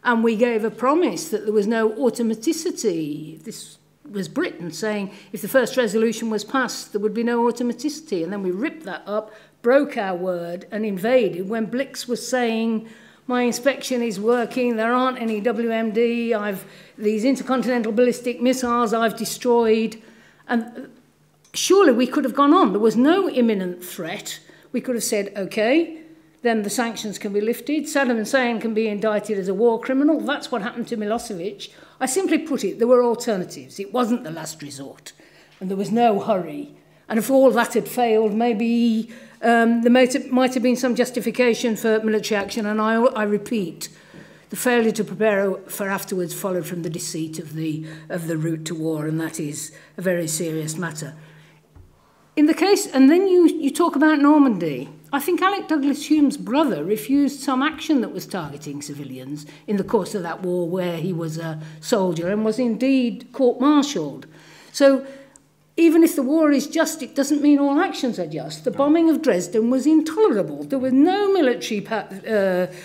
And we gave a promise that there was no automaticity. This was Britain saying if the first resolution was passed, there would be no automaticity. And then we ripped that up, broke our word, and invaded when Blix was saying, my inspection is working, there aren't any WMD, these intercontinental ballistic missiles I've destroyed. And surely we could have gone on. There was no imminent threat. We could have said, okay, then the sanctions can be lifted. Saddam Hussein can be indicted as a war criminal. That's what happened to Milosevic. I simply put it, there were alternatives. It wasn't the last resort. And there was no hurry. And if all that had failed, maybe there might have been some justification for military action. And I repeat, the failure to prepare for afterwards followed from the deceit of the route to war, and that is a very serious matter. In the case, and then you talk about Normandy. I think Alec Douglas Hume's brother refused some action that was targeting civilians in the course of that war where he was a soldier and was indeed court-martialed. So even if the war is just, it doesn't mean all actions are just. The bombing of Dresden was intolerable. There were no military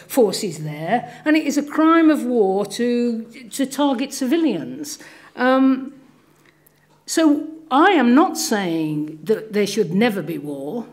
forces there, and it is a crime of war to target civilians. So I am not saying that there should never be war,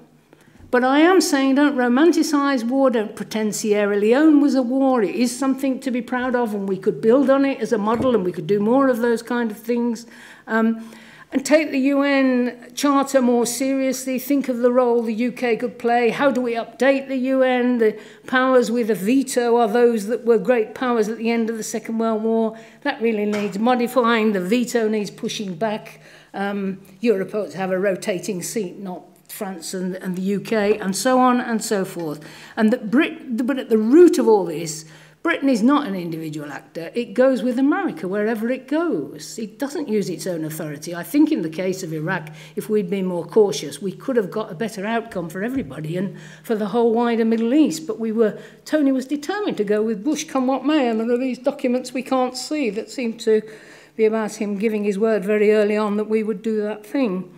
but I am saying don't romanticise war, don't pretend Sierra Leone was a war. It is something to be proud of, and we could build on it as a model, and we could do more of those kind of things. And take the UN Charter more seriously, think of the role the UK could play. How do we update the UN? The powers with a veto are those that were great powers at the end of the Second World War. That really needs modifying. The veto needs pushing back. Europe ought to have a rotating seat, not France and the UK, and so on and so forth. And but at the root of all this, Britain is not an individual actor. It goes with America wherever it goes. It doesn't use its own authority. I think in the case of Iraq, if we'd been more cautious, we could have got a better outcome for everybody and for the whole wider Middle East. But Tony was determined to go with Bush come what may, and there are these documents we can't see that seem to be about him giving his word very early on that we would do that thing.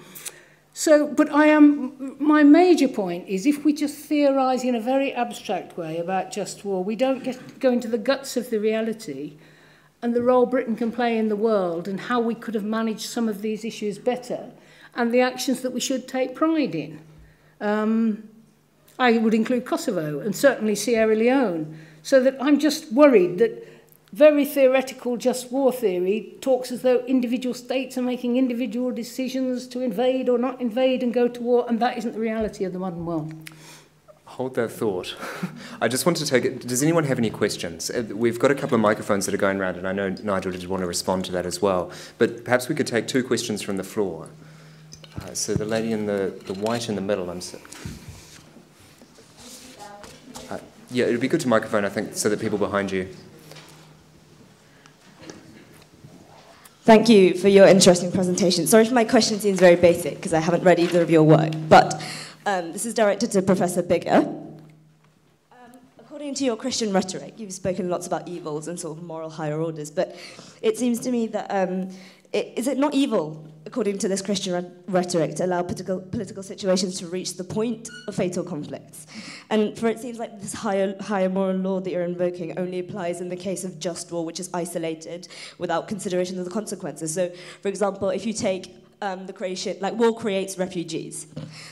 So, but my major point is if we just theorise in a very abstract way about just war, we don't go into the guts of the reality and the role Britain can play in the world and how we could have managed some of these issues better and the actions that we should take pride in. I would include Kosovo and certainly Sierra Leone, so that I'm just worried that very theoretical just war theory talks as though individual states are making individual decisions to invade or not invade and go to war, and that isn't the reality of the modern world. Hold that thought. I just want to take it. Does anyone have any questions? We've got a couple of microphones that are going around, and I know Nigel did want to respond to that as well. But perhaps we could take 2 questions from the floor. So the lady in the white in the middle, Yeah, it would be good to microphone, I think, so that people behind you. Thank you for your interesting presentation. Sorry if my question seems very basic, because I haven't read either of your work, but this is directed to Professor Biggar. According to your Christian rhetoric, you've spoken lots about evils and sort of moral higher orders, but it seems to me that is it not evil, according to this Christian rhetoric, to allow political situations to reach the point of fatal conflicts? And for it seems like this higher moral law that you're invoking only applies in the case of just war, which is isolated without consideration of the consequences. So, for example, if you take the creation, like war creates refugees.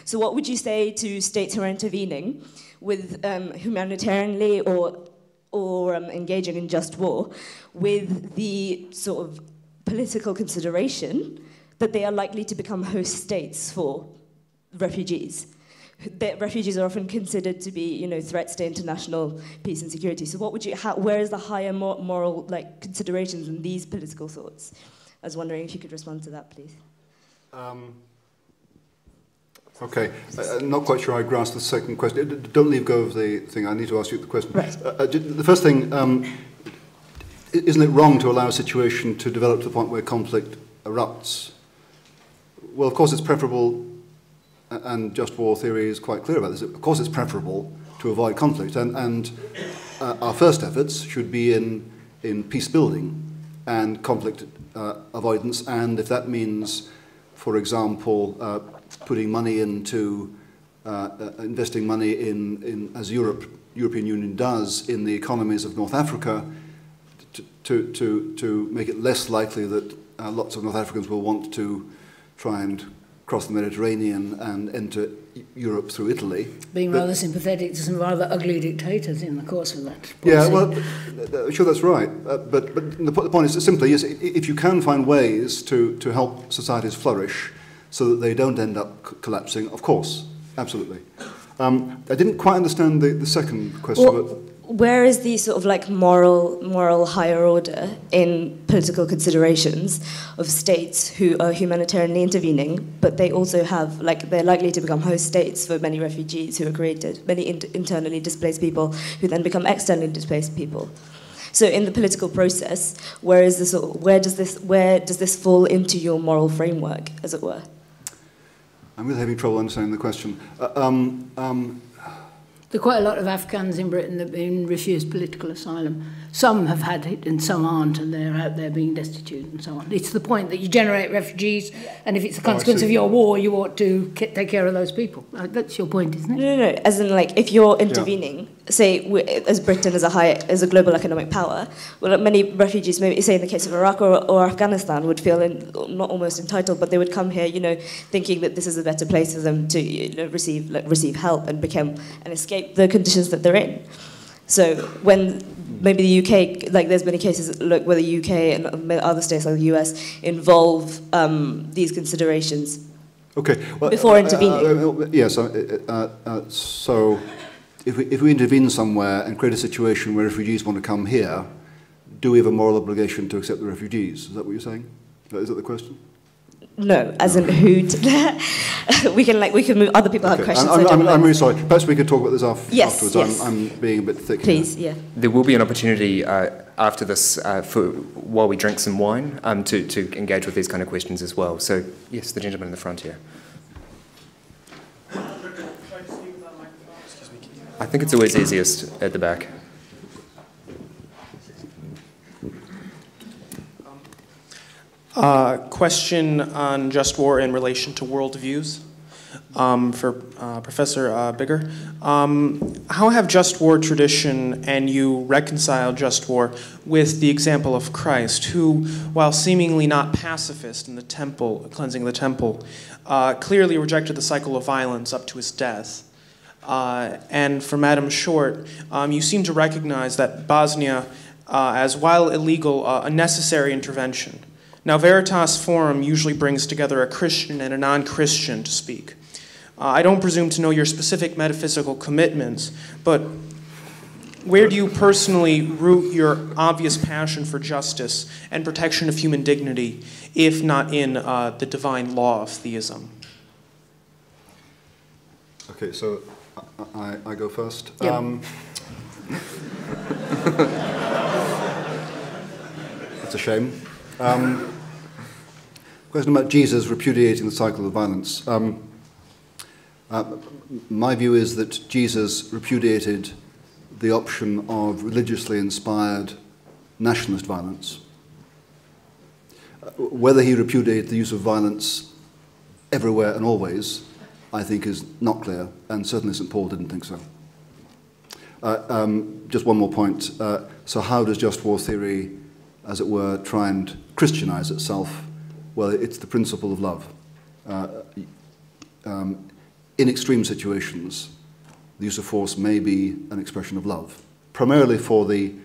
So what would you say to states who are intervening with humanitarianly or engaging in just war with the sort of political consideration that they are likely to become host states for refugees? That refugees are often considered to be, threats to international peace and security. So, where is the higher moral considerations in these political thoughts? I was wondering if you could respond to that, please. Okay, I'm not quite sure I grasped the second question. Don't leave go of the thing. I need to ask you the question. Right. The first thing. Isn't it wrong to allow a situation to develop to the point where conflict erupts? Well, of course it's preferable, and just war theory is quite clear about this, of course it's preferable to avoid conflict, and our first efforts should be in peace building and conflict avoidance, and if that means, for example, putting money into, investing money in as European Union does, in the economies of North Africa, to make it less likely that lots of North Africans will want to try and cross the Mediterranean and enter Europe through Italy. Being rather sympathetic to some rather ugly dictators in the course of that policy. Yeah, well, sure, that's right. But the point is simply, yes, if you can find ways to help societies flourish so that they don't end up collapsing, of course, absolutely. I didn't quite understand the second question. Well, where is the sort of moral higher order in political considerations of states who are humanitarianly intervening, but they also have, they're likely to become host states for many refugees who are created, many internally displaced people who then become externally displaced people. So in the political process, where does this fall into your moral framework, as it were? I'm really having trouble understanding the question. There are quite a lot of Afghans in Britain that have been refused political asylum. Some have had it and some aren't, and they're out there being destitute and so on. It's the point that you generate refugees, and if it's a consequence of your war, you ought to take care of those people. That's your point, isn't it? No. As in, if you're intervening, say, as Britain as a global economic power, well, many refugees, maybe say in the case of Iraq or Afghanistan, would feel not almost entitled, but they would come here, thinking that this is a better place for them to receive help and escape the conditions that they're in. So when maybe the UK, there's many cases where the UK and other states like the US involve these considerations. Okay. Well, before intervening. Yes. So if we intervene somewhere and create a situation where refugees want to come here, do we have a moral obligation to accept the refugees? Is that what you're saying? Is that the question? No, as in who? We can move. Other people have questions. I'm really sorry. Perhaps we could talk about this afterwards. Yes. I'm being a bit thick. Please, here. yeah. There will be an opportunity after this, while we drink some wine, to engage with these kind of questions as well. So, yes, the gentleman in the front here. I think it's always easiest at the back. Question on just war in relation to worldviews for Professor Biggar. How have just war tradition and you reconcile just war with the example of Christ, who, while seemingly not pacifist in the temple, cleansing the temple, clearly rejected the cycle of violence up to his death? And from Adam Short, you seem to recognize that Bosnia, as while illegal, a necessary intervention. Now, Veritas Forum usually brings together a Christian and a non-Christian to speak. I don't presume to know your specific metaphysical commitments, but where do you personally root your obvious passion for justice and protection of human dignity, if not in the divine law of theism? Okay, so I go first. Yep. That's a shame. Question about Jesus repudiating the cycle of violence. My view is that Jesus repudiated the option of religiously inspired nationalist violence. Whether he repudiated the use of violence everywhere and always, I think is not clear, and certainly St. Paul didn't think so. Just one more point. So how does just war theory, as it were, try and Christianize itself? Well, it's the principle of love. In extreme situations, the use of force may be an expression of love, primarily for the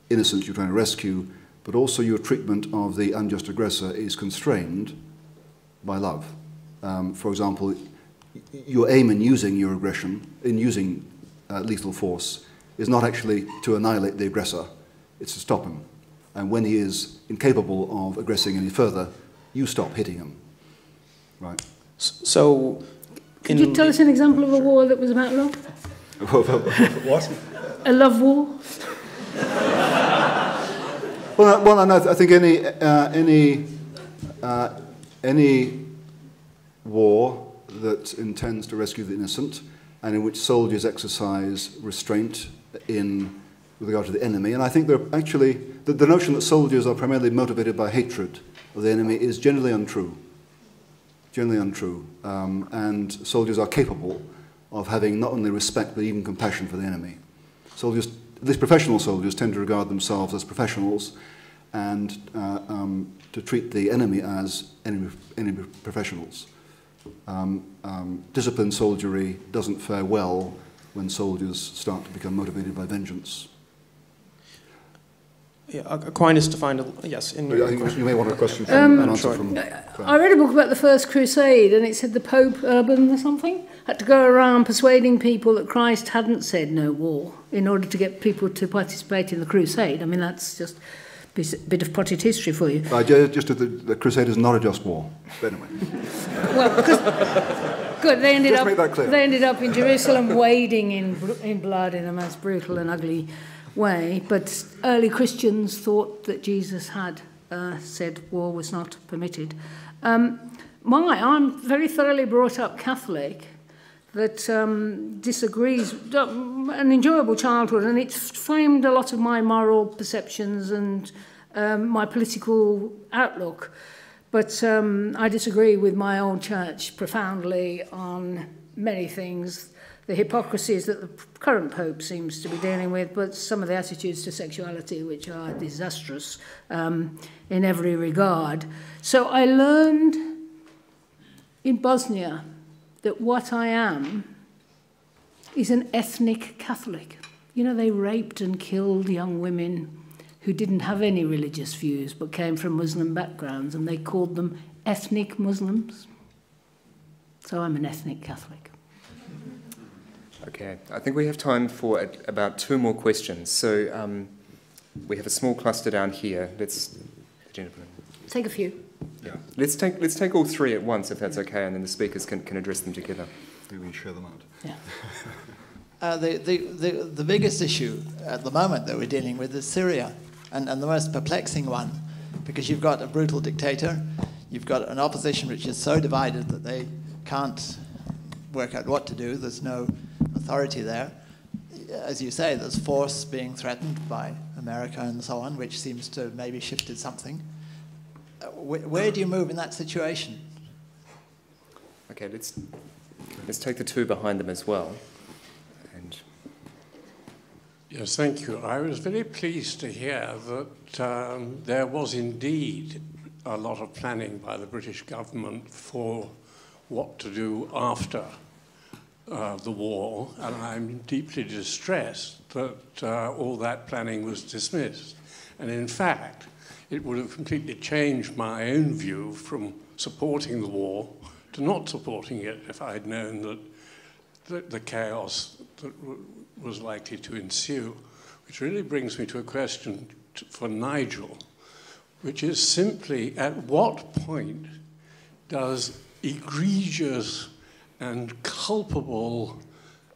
innocent you're trying to rescue, but also your treatment of the unjust aggressor is constrained by love. For example, your aim in using your aggression, in using lethal force, is not actually to annihilate the aggressor, it's to stop him. And when he is incapable of aggressing any further, you stop hitting him. Right. So, could you tell us an example of a war that was about love? What? A love war? Well, I think any war that intends to rescue the innocent and in which soldiers exercise restraint with regard to the enemy, and I think they're actually the notion that soldiers are primarily motivated by hatred of the enemy is generally untrue. And soldiers are capable of having not only respect but even compassion for the enemy. Soldiers, at least professional soldiers, tend to regard themselves as professionals and to treat the enemy as enemy professionals. Disciplined soldiery doesn't fare well when soldiers start to become motivated by vengeance. Yeah, Aquinas defined yes. I think you may want a question from an answer from. I read a book about the First Crusade, and it said the Pope Urban or something had to go around persuading people that Christ hadn't said no war in order to get people to participate in the crusade. I mean, that's just a bit of potted history for you. Just that the crusade is not a just war. But anyway. Well, because good, they ended up in Jerusalem wading in blood in a most brutal and ugly way, but early Christians thought that Jesus had said war was not permitted. I'm very thoroughly brought up Catholic that disagrees, an enjoyable childhood, and it's framed a lot of my moral perceptions and my political outlook. But I disagree with my own church profoundly on many things. The hypocrisies that the current Pope seems to be dealing with, but some of the attitudes to sexuality, which are disastrous in every regard. So I learned in Bosnia that what I am is an ethnic Catholic. You know, they raped and killed young women who didn't have any religious views but came from Muslim backgrounds, and they called them ethnic Muslims. So I'm an ethnic Catholic. Okay, I think we have time for about 2 more questions. So we have a small cluster down here. Let's, gentlemen. Take a few. Yeah, let's take all 3 at once, if that's okay, and then the speakers can address them together. Maybe we share them out. Yeah. The biggest issue at the moment that we're dealing with is Syria, and the most perplexing one, because you've got a brutal dictator, you've got an opposition which is so divided that they can't work out what to do. There's no authority there. As you say, there's force being threatened by America and so on, which seems to have maybe shifted something. Where do you move in that situation? Okay, let's take the 2 behind them as well. And yes, thank you. I was very pleased to hear that there was indeed a lot of planning by the British government for what to do after the war, and I'm deeply distressed that all that planning was dismissed. And in fact, it would have completely changed my own view from supporting the war to not supporting it if I'd known that the chaos that was likely to ensue. Which really brings me to a question for Nigel, which is simply, at what point does egregious and culpable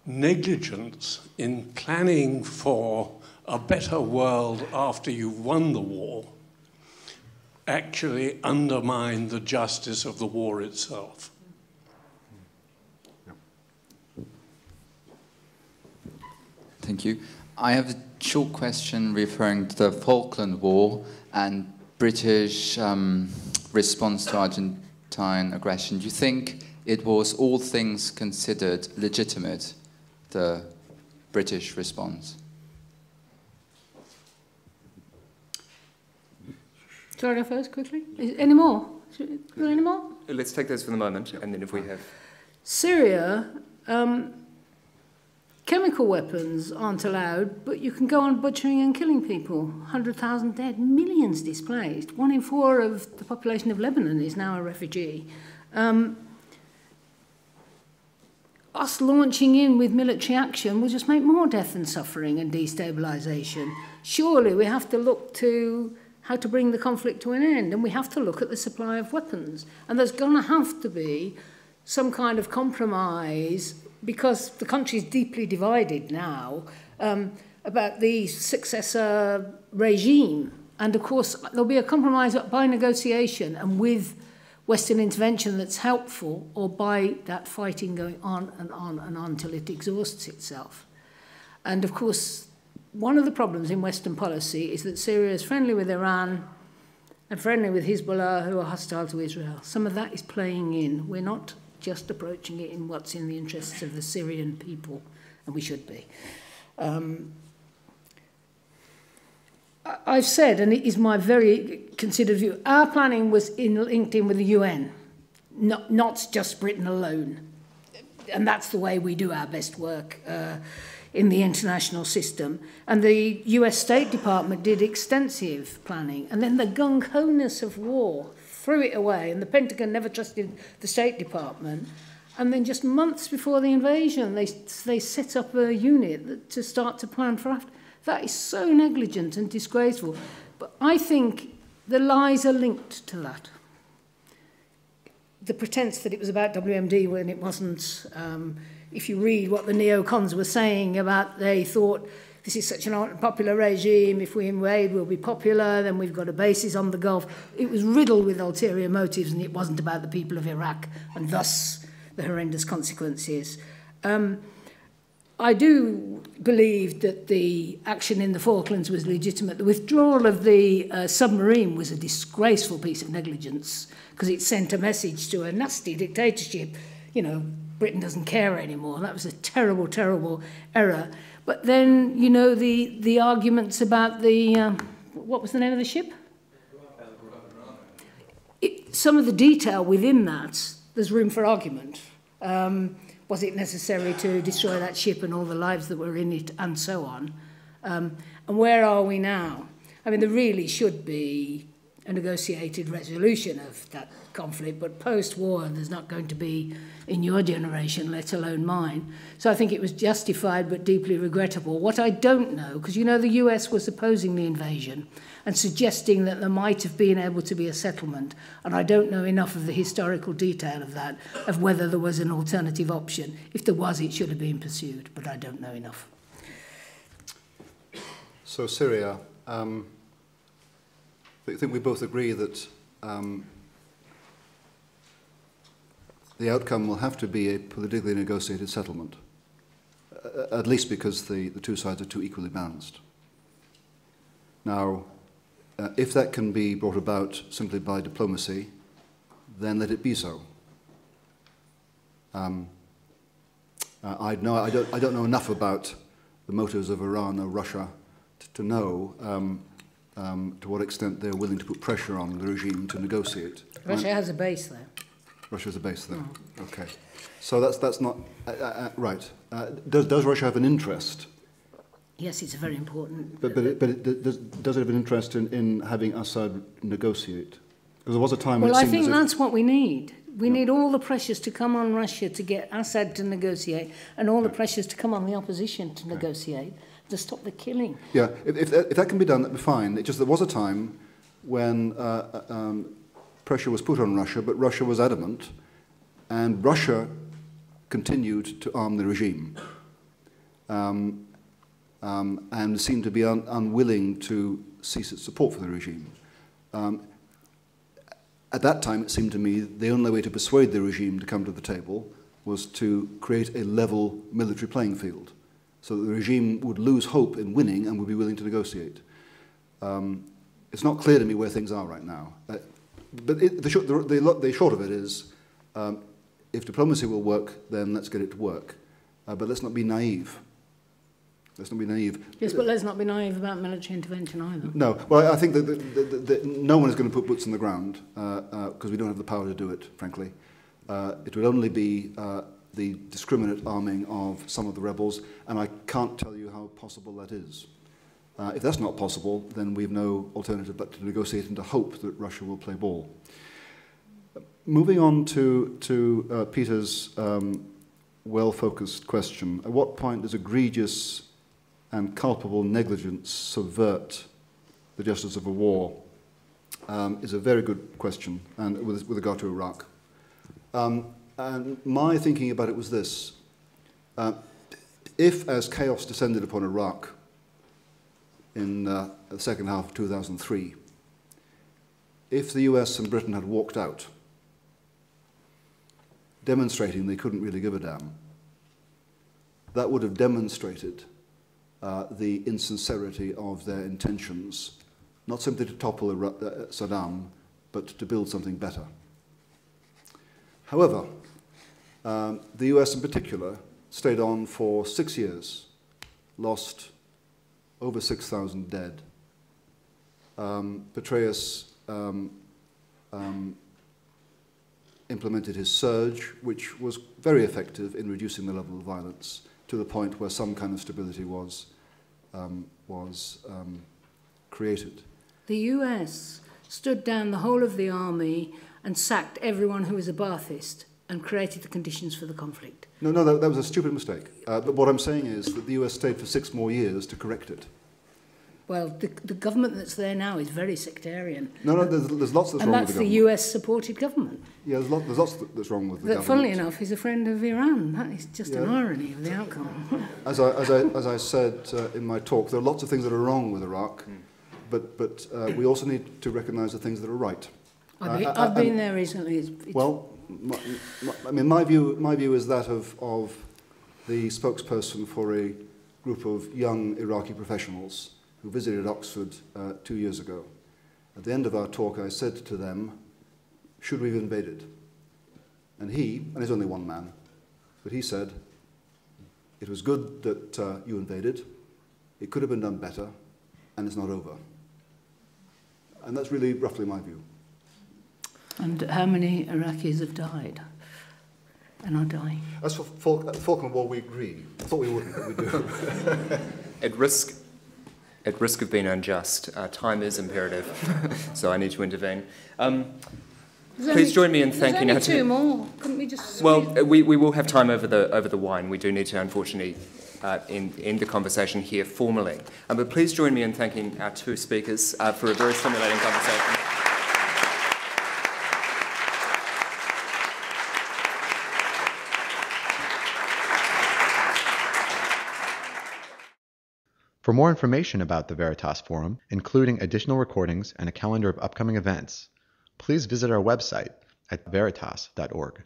negligence in planning for a better world after you've won the war actually undermine the justice of the war itself? Thank you. I have a short question referring to the Falkland War and British response to Argentine aggression. Do you think it was, all things considered, legitimate, the British response? Shall I go first, quickly? Any more? Any more? Let's take those for the moment, and then if we have... Syria, chemical weapons aren't allowed, but you can go on butchering and killing people. 100,000 dead, millions displaced. 1 in 4 of the population of Lebanon is now a refugee. Us launching in with military action will just make more death and suffering and destabilisation. Surely we have to look to how to bring the conflict to an end, and we have to look at the supply of weapons. And there's going to have to be some kind of compromise, because the country is deeply divided now about the successor regime. And of course, there'll be a compromise by negotiation and with Western intervention that's helpful, or by that fighting going on and on and on till it exhausts itself. And of course, one of the problems in Western policy is that Syria is friendly with Iran and friendly with Hezbollah, who are hostile to Israel. Some of that is playing in. We're not just approaching it in what's in the interests of the Syrian people, and we should be. I've said, and it is my very considered view, our planning was linked in with the UN, not just Britain alone. And that's the way we do our best work in the international system. And the US State Department did extensive planning. And then the gung-ho-ness of war threw it away, and the Pentagon never trusted the State Department. And then just months before the invasion, they set up a unit to start to plan for after. That is so negligent and disgraceful. But I think the lies are linked to that. The pretense that it was about WMD when it wasn't. If you read what the neocons were saying about, they thought, this is such an unpopular regime, if we invade we'll be popular, then we've got a basis on the Gulf. It was riddled with ulterior motives, and it wasn't about the people of Iraq, and thus the horrendous consequences. I do believe that the action in the Falklands was legitimate. The withdrawal of the submarine was a disgraceful piece of negligence, because it sent a message to a nasty dictatorship, you know, Britain doesn't care anymore. That was a terrible, terrible error. But then, you know, the arguments about the, what was the name of the ship? Some of the detail within that, there's room for argument. Was it necessary to destroy that ship and all the lives that were in it, and so on? And where are we now? I mean, there really should be a negotiated resolution of that conflict, but post-war there's not going to be in your generation, let alone mine. So I think it was justified but deeply regrettable. What I don't know, because you know the US was opposing the invasion and suggesting that there might have been able to be a settlement, and I don't know enough of the historical detail of that, of whether there was an alternative option. If there was, it should have been pursued, but I don't know enough. So Syria, I think we both agree that the outcome will have to be a politically negotiated settlement, at least because the two sides are too equally balanced. Now, if that can be brought about simply by diplomacy, then let it be so. I don't know enough about the motives of Iran or Russia to know to what extent they're willing to put pressure on the regime to negotiate. Russia has a base there. Russia has a base there. Okay, so that's not right. Does Russia have an interest? Yes, it's a very important. But does it have an interest in having Assad negotiate? Because there was a time. Well, I think that's what we need. We need all the pressures to come on Russia to get Assad to negotiate, and all the pressures to come on the opposition to negotiate, to stop the killing. Yeah, if that can be done, that'd be fine. It's just there was a time when pressure was put on Russia, but Russia was adamant, and Russia continued to arm the regime. and seemed to be unwilling to cease its support for the regime. At that time, it seemed to me the only way to persuade the regime to come to the table was to create a level military playing field, so that the regime would lose hope in winning and would be willing to negotiate. It's not clear to me where things are right now. But the short of it is, if diplomacy will work, then let's get it to work. But let's not be naive. Let's not be naive. Yes, but let's not be naive about military intervention either. No. Well, I think that no one is going to put boots on the ground because we don't have the power to do it, frankly. It would only be the discriminate arming of some of the rebels, and I can't tell you how possible that is. If that's not possible, then we have no alternative but to negotiate and to hope that Russia will play ball. Moving on to Peter's well-focused question, at what point does egregious and culpable negligence subvert the justice of a war, is a very good question, and with regard to Iraq. And my thinking about it was this. If, as chaos descended upon Iraq in the second half of 2003, if the US and Britain had walked out, demonstrating they couldn't really give a damn, that would have demonstrated the insincerity of their intentions, not simply to topple Saddam, but to build something better. However, the US in particular stayed on for 6 years, lost over 6,000 dead. Petraeus implemented his surge, which was very effective in reducing the level of violence to the point where some kind of stability was created. The US stood down the whole of the army and sacked everyone who was a Ba'athist and created the conditions for the conflict. No, that was a stupid mistake. But what I'm saying is that the US stayed for 6 more years to correct it. Well, the government that's there now is very sectarian. No, there's lots that's wrong with the government. And that's the US-supported government. Yeah, there's lots that's wrong with the government. Funnily enough, he's a friend of Iran. That is just an irony of the outcome. As I said in my talk, there are lots of things that are wrong with Iraq, but we also need to recognise the things that are right. I've been there recently. Well, my view is that of the spokesperson for a group of young Iraqi professionals who visited Oxford 2 years ago. At the end of our talk, I said to them, should we have invaded? And he's only one man, but he said, it was good that you invaded, it could have been done better, and it's not over. And that's really roughly my view. And how many Iraqis have died and are dying? As for Falkland War, we agree. I thought we wouldn't, but we do. At risk of being unjust, time is imperative, so I need to intervene. Please join me in thanking our two more. Couldn't we just? Well, we will have time over the wine. We do need to, unfortunately, end the conversation here formally. But please join me in thanking our two speakers for a very stimulating conversation. For more information about the Veritas Forum, including additional recordings and a calendar of upcoming events, please visit our website at veritas.org.